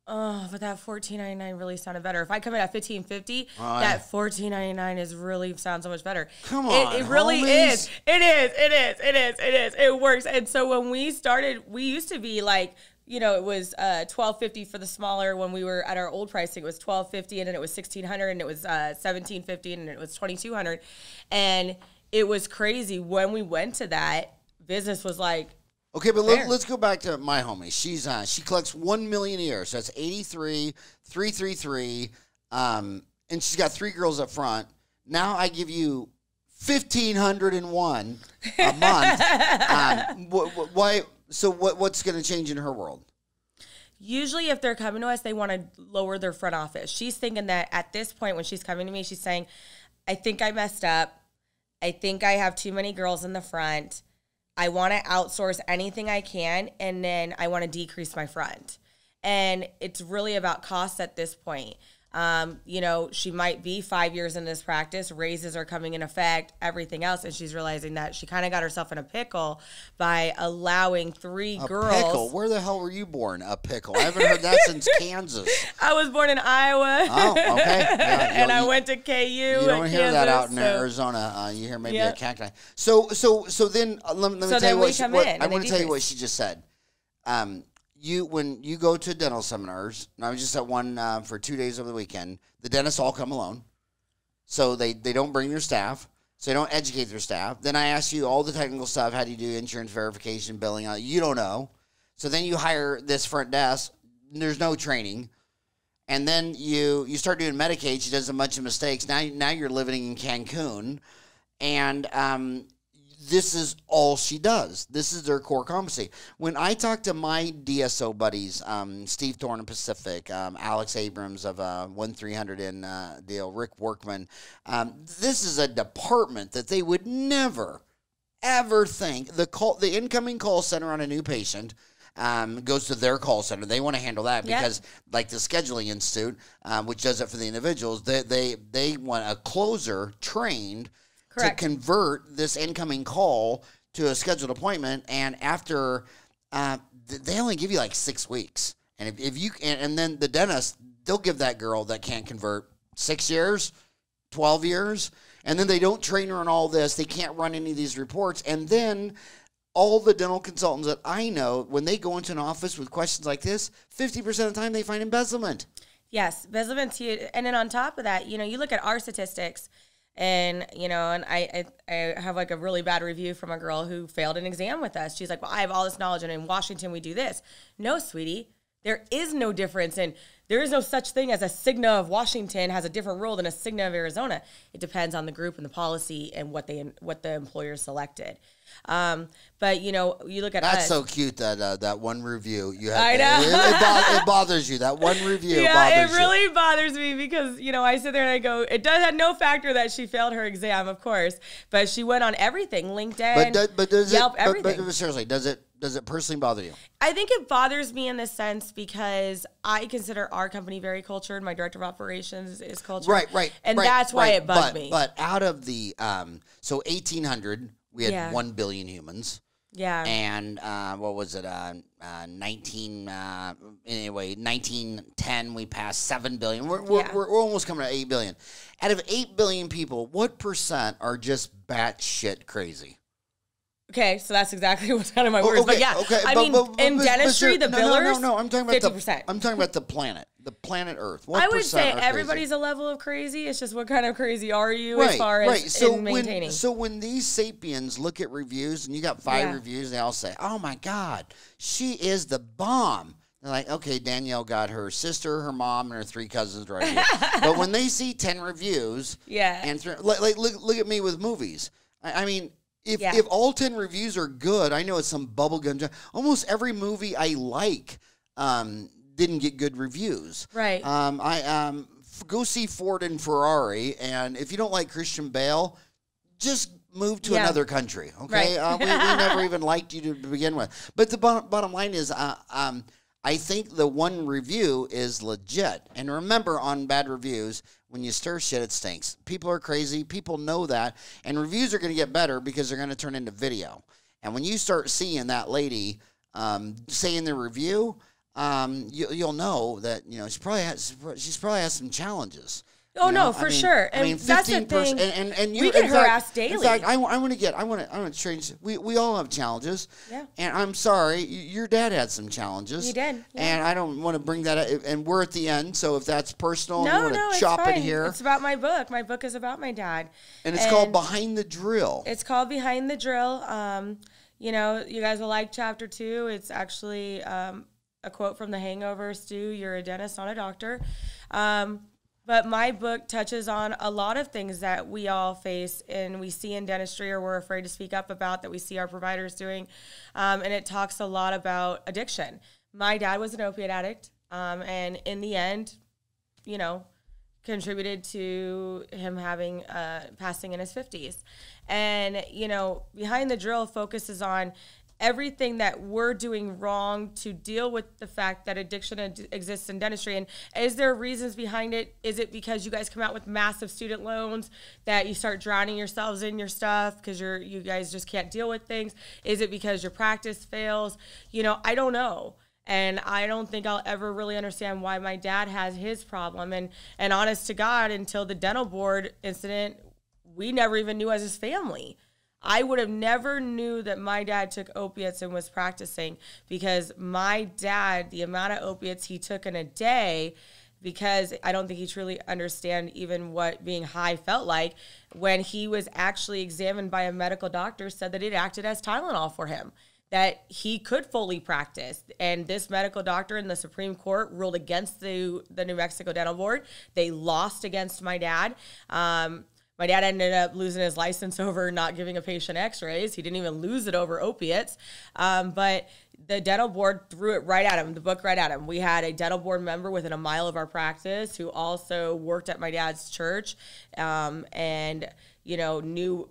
oh, but that $14.99 really sounded better. If I come in at $15.50, that $14.99 sounds so much better. Come on, it really homies. is. It is. It works. And so when we started, we used to be like, it was $12.50 for the smaller. When we were at our old pricing, it was $12.50, and then it was $1,600, and it was $1,750, and it was $2,200, and it was crazy. When we went to that, business was like, okay, but let's go back to my homie. She collects $1 million a year, so that's 83,333, and she's got 3 girls up front. Now I give you $1,501 a month. Why? So what's going to change in her world? Usually if they're coming to us, they want to lower their front office. She's thinking that at this point when she's coming to me, she's saying, I think I messed up. I think I have too many girls in the front. I want to outsource anything I can, and then I want to decrease my front. And it's really about costs at this point. She might be 5 years in this practice, raises are coming in effect, everything else, and she's realizing that she kind of got herself in a pickle by allowing 3 girls. A pickle? Where the hell were you born? A pickle? I haven't heard that since Kansas. I was born in Iowa. Oh, okay. Yeah, and I went to KU. You don't hear Kansas, that out in Arizona. You hear maybe a cacti. So then let me tell you what I want to tell you what she just said. When you go to dental seminars, and I was just at one for 2 days over the weekend, the dentists all come alone. So they don't bring their staff. So they don't educate their staff. Then I ask you all the technical stuff. How do you do insurance verification, billing? You don't know. So then you hire this front desk. There's no training. And then you start doing Medicaid. She does a bunch of mistakes. Now you're living in Cancun. And this is all she does. This is their core competency. When I talk to my DSO buddies, Steve Thorne in Pacific, Alex Abrams of 1-300 in deal, Rick Workman, this is a department that they would never, ever think. The incoming call center on a new patient goes to their call center. They want to handle that because, like the Scheduling Institute, which does it for the individuals, they want a closer trained to convert this incoming call to a scheduled appointment, and after they only give you like 6 weeks, and if you and then the dentist, they'll give that girl that can't convert 6 years, 12 years, and then they don't train her on all this. They can't run any of these reports, and then all the dental consultants that I know, when they go into an office with questions like this, 50% of the time they find embezzlement. Yes, embezzlement's huge, and then on top of that, you look at our statistics. And, and I have like a really bad review from a girl who failed an exam with us. She's like, well, I have all this knowledge, and in Washington we do this. No, sweetie, there is no difference. And there is no such thing as a Cigna of Washington has a different rule than a Cigna of Arizona. It depends on the group and the policy and what the employer selected. But you look at that's us. so cute that one review you had. I know. It bothers you. That one review yeah, bothers it really bothers me because I sit there and I go, it does have no factor that she failed her exam, of course, but she went on everything, LinkedIn, but does Yelp, it, everything. But seriously, does it personally bother you? I think it bothers me in the sense because I consider our company very cultured. My director of operations is cultured, right, and that's why it bugged me. But out of the 1,800. We had 1 billion humans. Yeah. And what was it? 1910, we passed 7 billion. We're almost coming to 8 billion. Out of 8 billion people, what percent are just batshit crazy? Okay, so that's exactly what's kind of my words. But yeah, in dentistry, the billers, no, I'm talking about 50%. I'm talking about the planet Earth. What I would say are everybody's crazy? a level of crazy. It's just what kind of crazy are you as far as in maintaining. So when these sapiens look at reviews, and you got 5 reviews, they all say, "Oh my God, she is the bomb." They're like, "Okay, Danielle got her sister, her mom, and her 3 cousins right here." But when they see 10 reviews, and look at me with movies. I mean. If all 10 reviews are good, I know it's some bubblegum. Almost every movie I like didn't get good reviews. Right. Go see Ford and Ferrari, and if you don't like Christian Bale, just move to another country. Okay. Right. We never even liked you to begin with. But the bottom line is, I think the one review is legit. And remember, on bad reviews, when you stir shit, it stinks. People are crazy. People know that. And reviews are going to get better because they're going to turn into video. And when you start seeing that lady saying the review, you'll know that, you know, she's probably has some challenges. Oh, you know? no, for sure. And that's the thing. And you, we get harassed daily. In fact, I want to change. We all have challenges. Yeah. And I'm sorry, your dad had some challenges. He did. Yeah. And I don't want to bring that up. And we're at the end, so if that's personal, no, you want to chop it here. It's about my book. My book is about my dad. And it's called Behind the Drill. It's called Behind the Drill. You know, you guys will like chapter 2. It's actually a quote from The Hangover, Stu, you're a dentist, not a doctor. But my book touches on a lot of things that we all face and we see in dentistry or we're afraid to speak up about, that we see our providers doing. And it talks a lot about addiction. My dad was an opiate addict, and in the end, you know, contributed to him having passing in his 50s. And, you know, Behind the Drill focuses on everything that we're doing wrong to deal with the fact that addiction exists in dentistry. And is there reasons behind it? Is it because you guys come out with massive student loans that you start drowning yourselves in your stuff because you guys just can't deal with things? Is it because your practice fails? You know, I don't know. And I don't think I'll ever really understand why my dad has his problem. And honest to God, until the dental board incident, we never even knew as his family. I would have never knew that my dad took opiates and was practicing, because my dad, the amount of opiates he took in a day, because I don't think he truly understand even what being high felt like, when he was actually examined by a medical doctor, said that it acted as Tylenol for him, that he could fully practice. And this medical doctor in the Supreme Court ruled against the New Mexico Dental Board. They lost against my dad. My dad ended up losing his license over not giving a patient x-rays. He didn't even lose it over opiates. But the dental board threw it right at him, the book right at him. We had a dental board member within a mile of our practice who also worked at my dad's church, and, you know, knew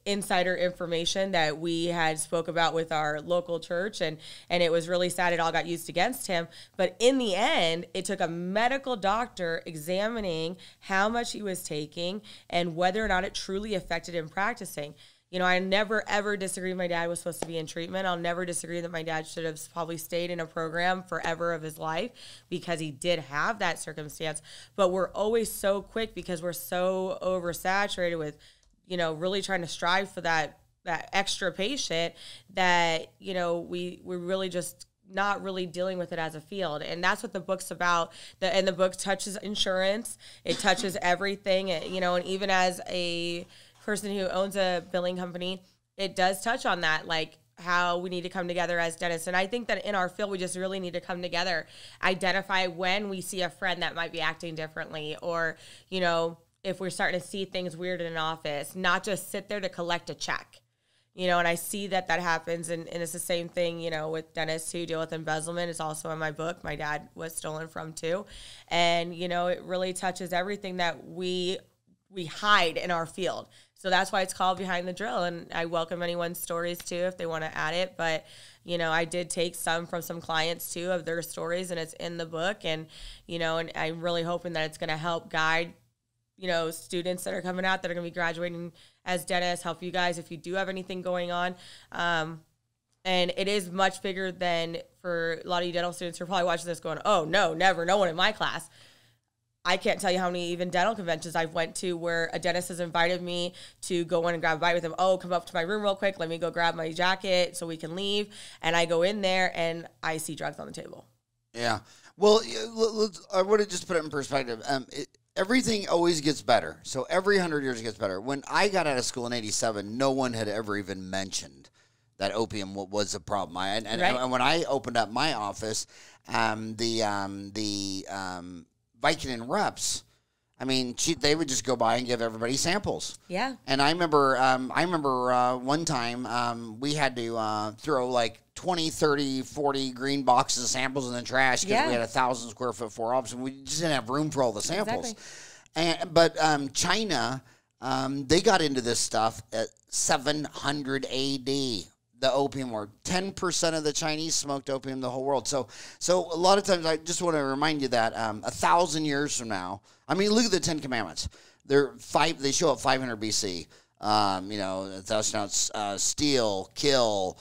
insider information that we had spoke about with our local church, and it was really sad it all got used against him. But in the end, it took a medical doctor examining how much he was taking and whether or not it truly affected him practicing. You know, I never, ever disagree my dad was supposed to be in treatment. I'll never disagree that my dad should have probably stayed in a program forever of his life, because he did have that circumstance. But we're always so quick, because we're so oversaturated with, you know, really trying to strive for that extra patient, that, you know, we're really just not really dealing with it as a field. And that's what the book's about. And the book touches insurance. It touches everything, you know, and even as a person who owns a billing company, it does touch on that, like how we need to come together as dentists. And I think that in our field, we just really need to come together, identify when we see a friend that might be acting differently, or, you know, if we're starting to see things weird in an office, not just sit there to collect a check, you know. And I see that happens. And it's the same thing, you know, with dentists who deal with embezzlement. It's also in my book. My dad was stolen from too. And, you know, it really touches everything that we hide in our field. So that's why it's called Behind the Drill. And I welcome anyone's stories too, if they want to add it. But, you know, I did take some from some clients too, of their stories, and it's in the book. And, you know, and I'm really hoping that it's going to help guide, you know, students that are coming out that are going to be graduating as dentists, help you guys if you do have anything going on. And it is much bigger than, for a lot of you dental students who are probably watching this going, oh, no, never, no one in my class. I can't tell you how many even dental conventions I've went to where a dentist has invited me to go in and grab a bite with him. Oh, come up to my room real quick. Let me go grab my jacket so we can leave. And I go in there and I see drugs on the table. Yeah. Well, I want to just put it in perspective. Everything always gets better. So every 100 years it gets better. When I got out of school in 87, no one had ever even mentioned that opium was a problem. And when I opened up my office, the Vicodin reps, I mean, they would just go by and give everybody samples. Yeah. And I remember one time we had to throw like 20, 30, 40 green boxes of samples in the trash because we had 1,000 square foot 4 offices, and we just didn't have room for all the samples. Exactly. But China, they got into this stuff at 700 AD. the opium war. 10% of the Chinese smoked opium the whole world. So a lot of times I just want to remind you that 1,000 years from now, I mean, look at the 10 Commandments. They show up 500 BC. Thou shalt not steal, kill.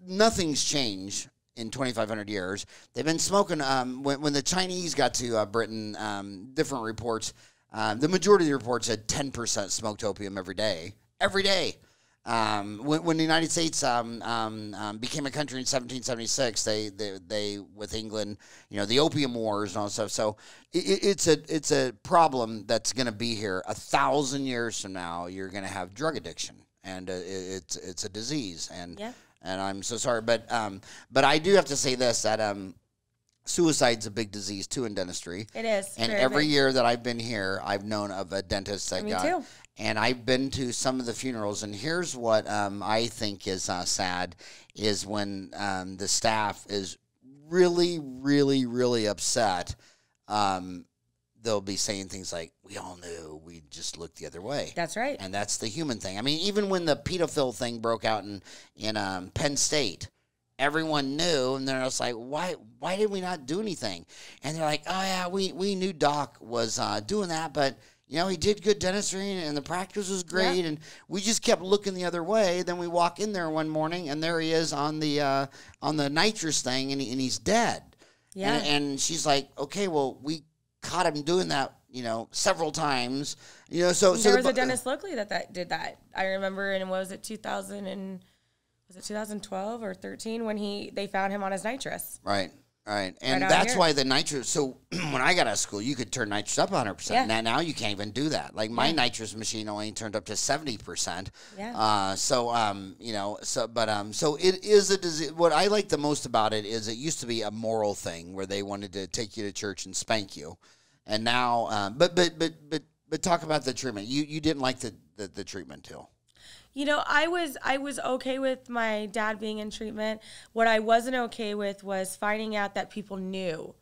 Nothing's changed in 2,500 years. They've been smoking. When the Chinese got to Britain, different reports. The majority of the reports said 10% smoked opium every day. Every day. When the United States became a country in 1776, they with England, the Opium Wars and all that stuff. So it's a problem that's going to be here 1,000 years from now. You're going to have drug addiction, and it's a disease. And I'm so sorry, but I do have to say this, that suicide's a big disease too in dentistry. It is. And every year that I've been here, I've known of a dentist that got. Too. And I've been to some of the funerals, and here's what I think is sad, is when the staff is really, really, really upset. They'll be saying things like, "We all knew, we just looked the other way." That's right. And that's the human thing. I mean, even when the pedophile thing broke out in Penn State, everyone knew, and they're just like, why did we not do anything? And they're like, oh, yeah, we knew Doc was doing that, but, he did good dentistry, and the practice was great, and we just kept looking the other way. Then we walk in there one morning, and there he is on the nitrous thing, and he's dead. Yeah. And she's like, okay, well, we caught him doing that, several times. So there was a dentist locally that did that. I remember, and what was it, 2012 or 13 when they found him on his nitrous. Right. And that's why the nitrous, so when I got out of school, you could turn nitrous up 100%. Yeah. Now you can't even do that. Like my nitrous machine only turned up to 70%. Yeah. So it is a disease. What I like the most about it is it used to be a moral thing where they wanted to take you to church and spank you. And now, but talk about the treatment. You didn't like the treatment too. I was okay with my dad being in treatment. What I wasn't okay with was finding out that people knew,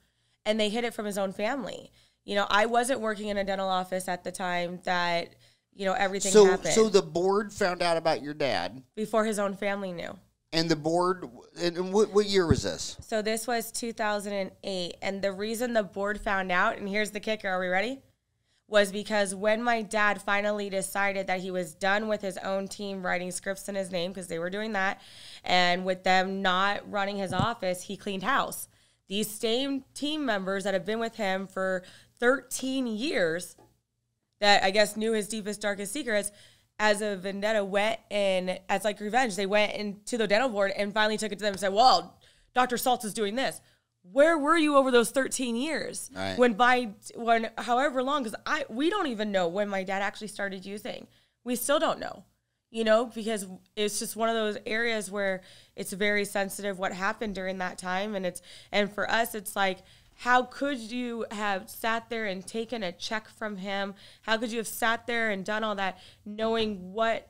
and they hid it from his own family. I wasn't working in a dental office at the time that, everything happened. So the board found out about your dad before his own family knew. And the board, and what year was this? So this was 2008, and the reason the board found out, and here's the kicker, are we ready? Was because when my dad finally decided that he was done with his own team writing scripts in his name, because they were doing that, and with them not running his office, he cleaned house. These same team members that have been with him for 13 years, that I guess knew his deepest, darkest secrets, as a vendetta went and, as like revenge, they went into the dental board and finally took it to them and said, well, Dr. Saltz is doing this. Where were you over those 13 years? Right. When however long, because we don't even know when my dad actually started using. We still don't know, because it's just one of those areas where it's very sensitive what happened during that time. And for us, it's like, how could you have sat there and taken a check from him? How could you have sat there and done all that knowing what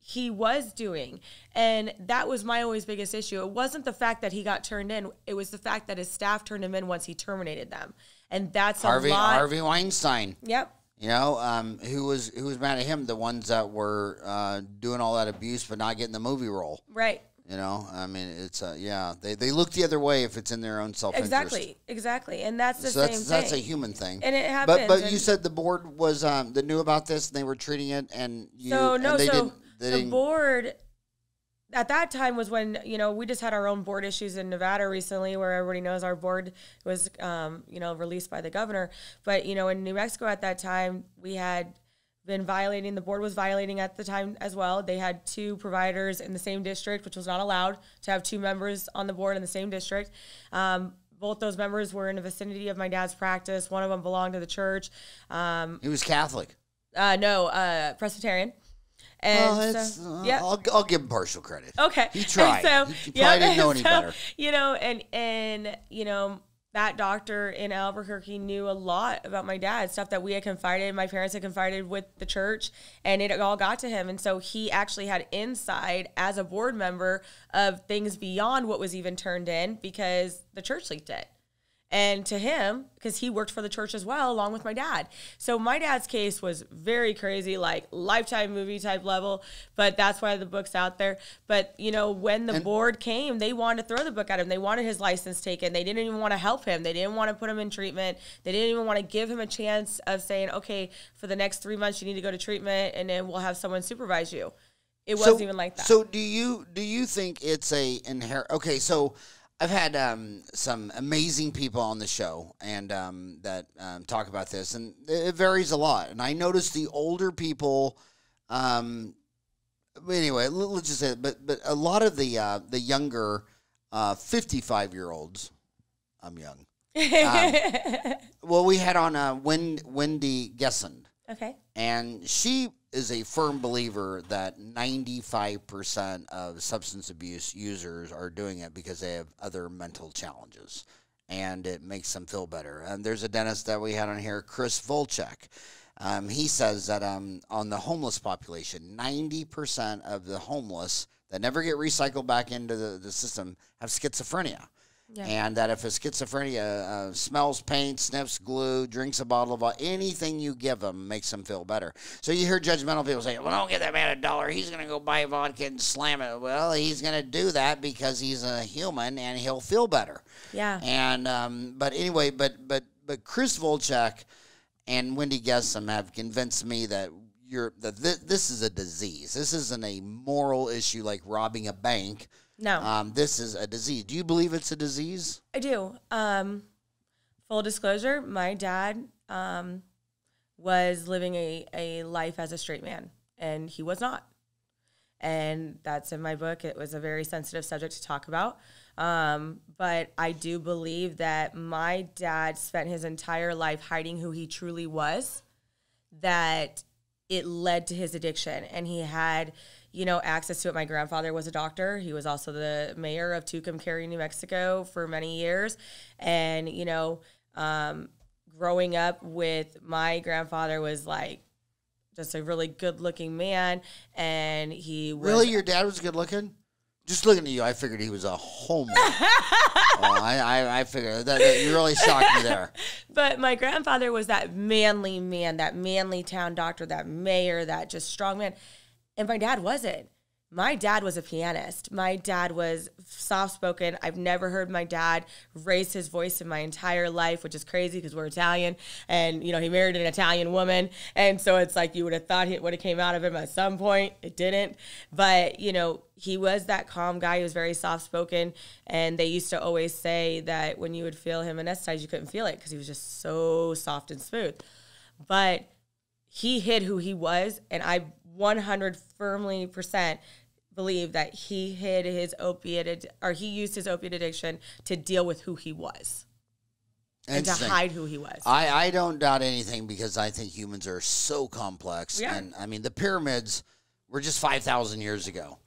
he was doing? And that was my always biggest issue. It wasn't the fact that he got turned in. It was the fact that his staff turned him in once he terminated them. And that's Harvey Weinstein. Yep. Who was mad at him? The ones that were doing all that abuse but not getting the movie role. Right. It's they look the other way if it's in their own self-interest. Exactly. And that's the same thing. That's a human thing. And it happens. But you said the board was that knew about this and they were treating it, and the board at that time was when, we just had our own board issues in Nevada recently, where everybody knows our board was, released by the governor. But, in New Mexico at that time, we had been violating, the board was violating at the time as well. They had 2 providers in the same district, which was not allowed to have 2 members on the board in the same district. Both those members were in the vicinity of my dad's practice. One of them belonged to the church. He was Catholic. No, Presbyterian. And I'll give him partial credit. Okay. He tried. He probably didn't know any better. That doctor in Albuquerque knew a lot about my dad, stuff that we had confided, my parents had confided with the church, and it all got to him. And so he actually had insight as a board member of things beyond what was even turned in because the church leaked it. And to him, because he worked for the church as well, along with my dad. So my dad's case was very crazy, like Lifetime movie type level, but that's why the book's out there. But, you know, when the board came, they wanted to throw the book at him. They wanted his license taken. They didn't even want to help him. They didn't want to put him in treatment. They didn't even want to give him a chance of saying, okay, for the next 3 months, you need to go to treatment, and then we'll have someone supervise you. It wasn't even like that. So do you think it's a inherent? Okay, so I've had some amazing people on the show and that talk about this, and it varies a lot. And I noticed the older people. Anyway, let's just say it, but a lot of the younger 55-year-olds. I'm young. Well, we had on Wendy Gesson. Okay. And she is a firm believer that 95% of substance abuse users are doing it because they have other mental challenges, and it makes them feel better. And there's a dentist that we had on here, Chris Volchek. He says that on the homeless population, 90% of the homeless that never get recycled back into the system have schizophrenia. Yeah. And that if a schizophrenia smells paint, sniffs glue, drinks a bottle of anything you give them makes them feel better. So you hear judgmental people say, well, don't give that man $1. He's going to go buy vodka and slam it. Well, he's going to do that because he's a human and he'll feel better. Yeah. And but anyway, but Chris Volchek and Wendy Gesson have convinced me that this is a disease. This isn't a moral issue like robbing a bank. No. This is a disease. Do you believe it's a disease? I do. Full disclosure, my dad was living a life as a straight man, and he was not. And that's in my book. It was a very sensitive subject to talk about. But I do believe that my dad spent his entire life hiding who he truly was, that it led to his addiction. And he had, you know, access to it. My grandfather was a doctor. He was also the mayor of Tucumcari, New Mexico for many years. And, you know, growing up with my grandfather was like just a really good looking man. And he was. Really? Your dad was good looking? Just looking at you, I figured he was a homo. I figured that you really shocked me there. But my grandfather was that manly man, that manly town doctor, that mayor, that just strong man. And my dad wasn't. My dad was a pianist. My dad was soft-spoken. I've never heard my dad raise his voice in my entire life, which is crazy because we're Italian. And, you know, he married an Italian woman. And so it's like you would have thought it would have came out of him at some point. It didn't. But, you know, he was that calm guy. He was very soft-spoken. And they used to always say that when you would feel him anesthetize, you couldn't feel it because he was just so soft and smooth. But he hid who he was, and I 100% firmly believe that he hid his he used his opiate addiction to deal with who he was and to hide who he was. I don't doubt anything because I think humans are so complex. Yeah. And I mean, the pyramids were just 5,000 years ago,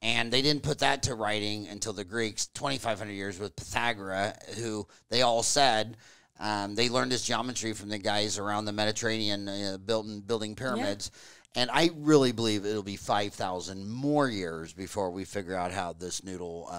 and they didn't put that to writing until the Greeks 2,500 years with Pythagoras, who they all said they learned this geometry from the guys around the Mediterranean building pyramids. Yeah. And I really believe it'll be 5,000 more years before we figure out how this noodle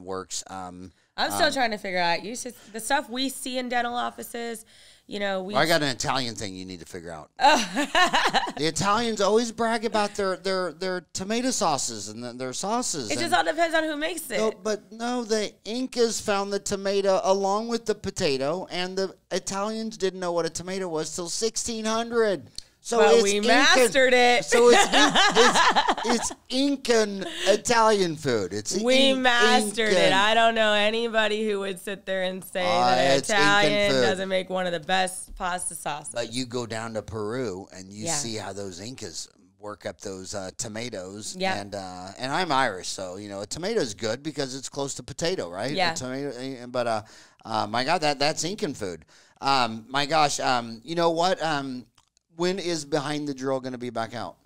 works. I'm still trying to figure out. The stuff we see in dental offices, you know. I got an Italian thing you need to figure out. The Italians always brag about their tomato sauces and their sauces. It just all depends on who makes it. No, the Incas found the tomato along with the potato, and the Italians didn't know what a tomato was till 1600. So we mastered it. So it's Incan Italian food. We mastered it. I don't know anybody who would sit there and say that Italian doesn't make one of the best pasta sauces. But you go down to Peru and you see how those Incas work up those tomatoes. Yeah. And I'm Irish, so you know a tomato is good because it's close to potato, right? Yeah. But my God, that's Incan food. My gosh, you know what? When is Behind the Drill going to be back out?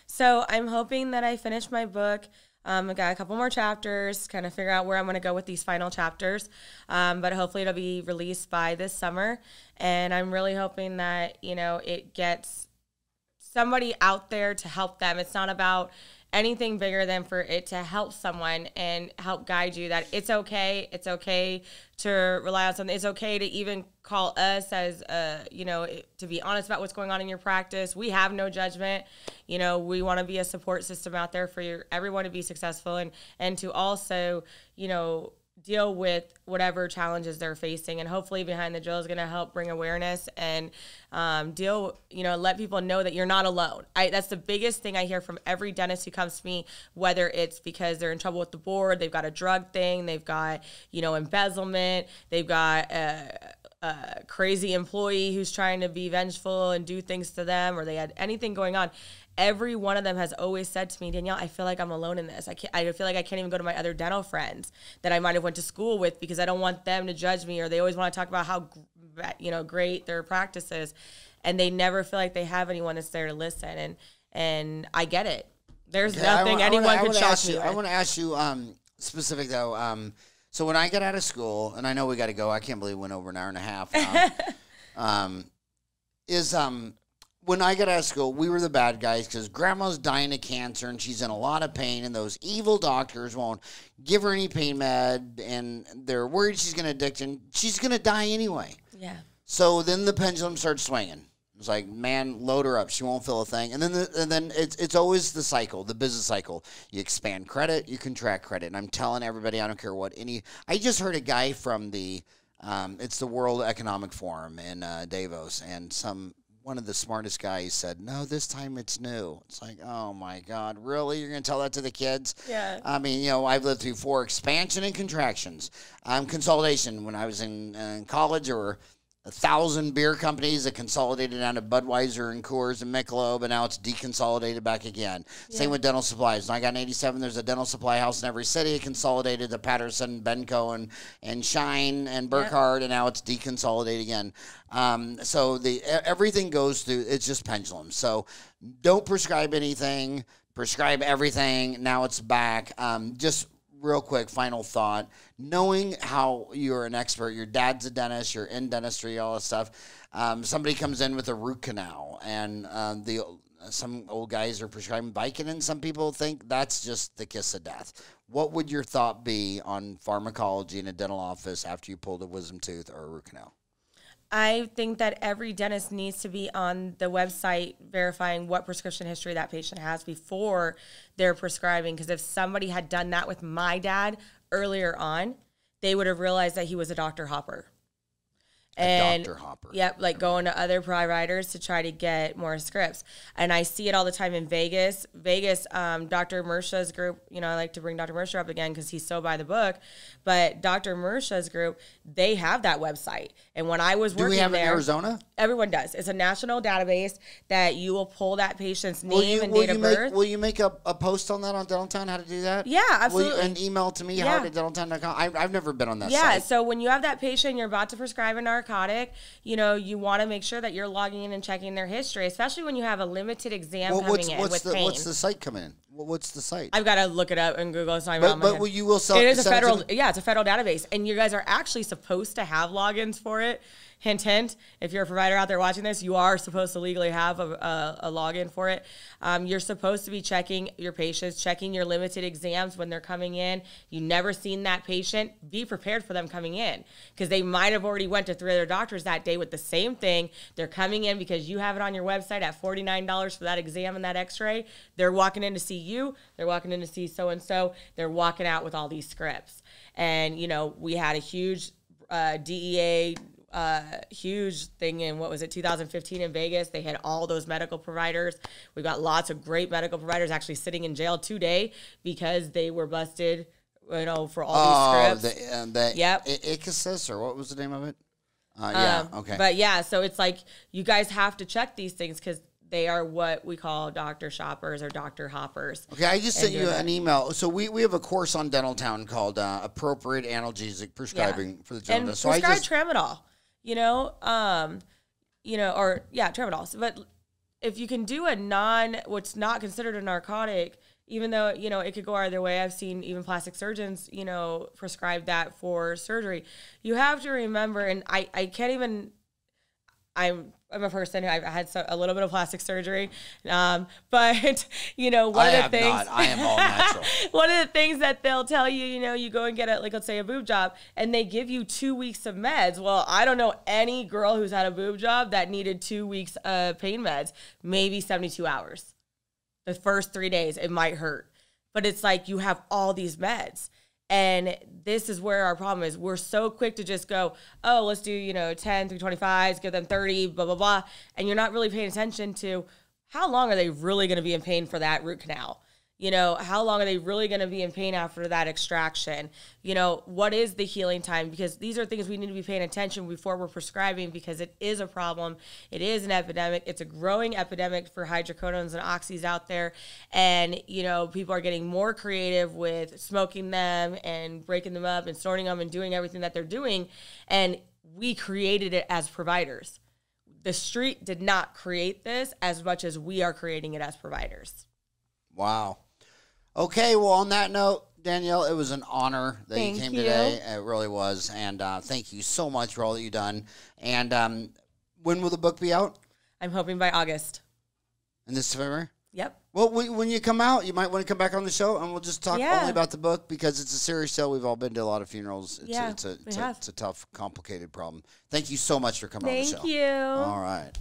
So I'm hoping that I finish my book. I got a couple more chapters, kind of figure out where I'm going to go with these final chapters. But hopefully it'll be released by this summer. And I'm really hoping that, you know, it gets somebody out there to help them. It's not about anything bigger than for it to help someone and help guide you that it's okay. It's okay to rely on something. It's okay to even call us as, to be honest about what's going on in your practice. We have no judgment. We want to be a support system out there for everyone to be successful and to also, deal with whatever challenges they're facing. And hopefully Behind the Drill is going to help bring awareness and let people know that you're not alone. That's the biggest thing I hear from every dentist who comes to me, whether it's because they're in trouble with the board, they've got a drug thing, they've got, embezzlement, they've got a crazy employee who's trying to be vengeful and do things to them, or they had anything going on. Every one of them has always said to me, Danielle, I feel like I'm alone in this. I feel like I can't even go to my other dental friends that I might have went to school with because I don't want them to judge me, or they always want to talk about how, great their practice is. And they never feel like they have anyone that's there to listen. And I get it. There's nothing anyone could shock me with. I want to ask you specific, though. So when I got out of school, and I know we got to go. I can't believe we went over an hour and a half. When I got out of school, we were the bad guys because grandma's dying of cancer and she's in a lot of pain, and those evil doctors won't give her any pain med, and they're worried she's going to addiction. She's going to die anyway. Yeah. So then the pendulum starts swinging. It's like, man, load her up. She won't feel a thing. And then it's always the cycle, the business cycle. You expand credit, you contract credit. And I'm telling everybody, I don't care what I just heard a guy from it's the World Economic Forum in Davos, and one of the smartest guys said, no, this time it's new. It's like, oh, my God, really? You're going to tell that to the kids? Yeah. I mean, I've lived through 4 expansion and contractions. Consolidation. When I was in college, there were 1,000 beer companies that consolidated down to Budweiser and Coors and Michelob, and now it's deconsolidated back again. Yeah. Same with dental supplies. When I got in 87, there's a dental supply house in every city. It consolidated to Patterson, Benco, and Shine and Burkhardt, and now it's deconsolidated again. So everything goes through, it's just pendulum. So don't prescribe anything, prescribe everything. Now it's back. Just real quick, final thought. Knowing how you're an expert, your dad's a dentist, you're in dentistry, all that stuff. Somebody comes in with a root canal, and some old guys are prescribing Vicodin. Some people think that's just the kiss of death. What would your thought be on pharmacology in a dental office after you pulled a wisdom tooth or a root canal? I think that every dentist needs to be on the website verifying what prescription history that patient has before they're prescribing. Because if somebody had done that with my dad earlier on, they would have realized that he was a Dr. Hopper. Dr. Hopper. Yep, like going to other providers to try to get more scripts. And I see it all the time in Vegas. Dr. Mersha's group, I like to bring Dr. Mersha up again because he's so by the book. But Dr. Mersha's group, they have that website. And when I was working there. Do we have it in Arizona? Everyone does. It's a national database that you will pull that patient's name and date of birth. Will you make a post on that on Dental Town, how to do that? Yeah, absolutely. And email to me, howard@dentaltown.com. I've never been on that site. Yeah, so when you have that patient, you're about to prescribe a narcotic, you want to make sure that you're logging in and checking their history, especially when you have a limited exam coming in with pain. What's the site coming in? What's the site? I've got to look it up in Google. It's not but you will sell it. It is a federal, it's a federal database, and you guys are actually supposed to have logins for it. Hint, hint. If you're a provider out there watching this, you are supposed to legally have a login for it. You're supposed to be checking your patients, checking your limited exams when they're coming in. You never seen that patient. Be prepared for them coming in because they might have already went to 3 other doctors that day with the same thing. They're coming in because you have it on your website at $49 for that exam and that x-ray. They're walking in to see you. They're walking in to see so-and-so. They're walking out with all these scripts. And, we had a huge DEA huge thing in 2015 in Vegas. They had all those medical providers. We've got lots of great medical providers actually sitting in jail today because they were busted, for all these scripts. Yep. Icasis, or what was the name of it? Okay. But yeah, so it's like you guys have to check these things because they are what we call doctor shoppers or doctor hoppers. Okay, I just sent you an email. So we have a course on Dental Town called Appropriate Analgesic Prescribing for the General. And so prescribe tramadol. Tramadol. But if you can do what's not considered a narcotic, even though, it could go either way. I've seen even plastic surgeons, prescribe that for surgery. You have to remember, and I can't even, I'm I'm a person who I've had a little bit of plastic surgery, but you know, one of the things I am all natural. One of the things that they'll tell you, you know, you go and get a, like, let's say a boob job, and they give you 2 weeks of meds. Well, I don't know any girl who's had a boob job that needed 2 weeks of pain meds. Maybe 72 hours. The first 3 days, it might hurt, but it's like you have all these meds. And this is where our problem is. We're so quick to just go, oh, let's do, you know, 10, 325s, give them 30, blah, blah, blah. And you're not really paying attention to how long are they really going to be in pain for that root canal? You know, how long are they really going to be in pain after that extraction? You know, what is the healing time? Because these are things we need to be paying attention before we're prescribing, because it is a problem. It is an epidemic. It's a growing epidemic for hydrocodones and oxys out there. And, you know, people are getting more creative with smoking them and breaking them up and snorting them and doing everything that they're doing. And we created it as providers. The street did not create this as much as we are creating it as providers. Wow. Okay, well, on that note, Danielle, it was an honor that you came today. It really was. And thank you so much for all that you've done. And when will the book be out? I'm hoping by August. In this September? Yep. Well, when you come out, you might want to come back on the show, and we'll just talk only about the book, because it's a serious sale. We've all been to a lot of funerals. It's a tough, complicated problem. Thank you so much for coming on the show. Thank you. All right.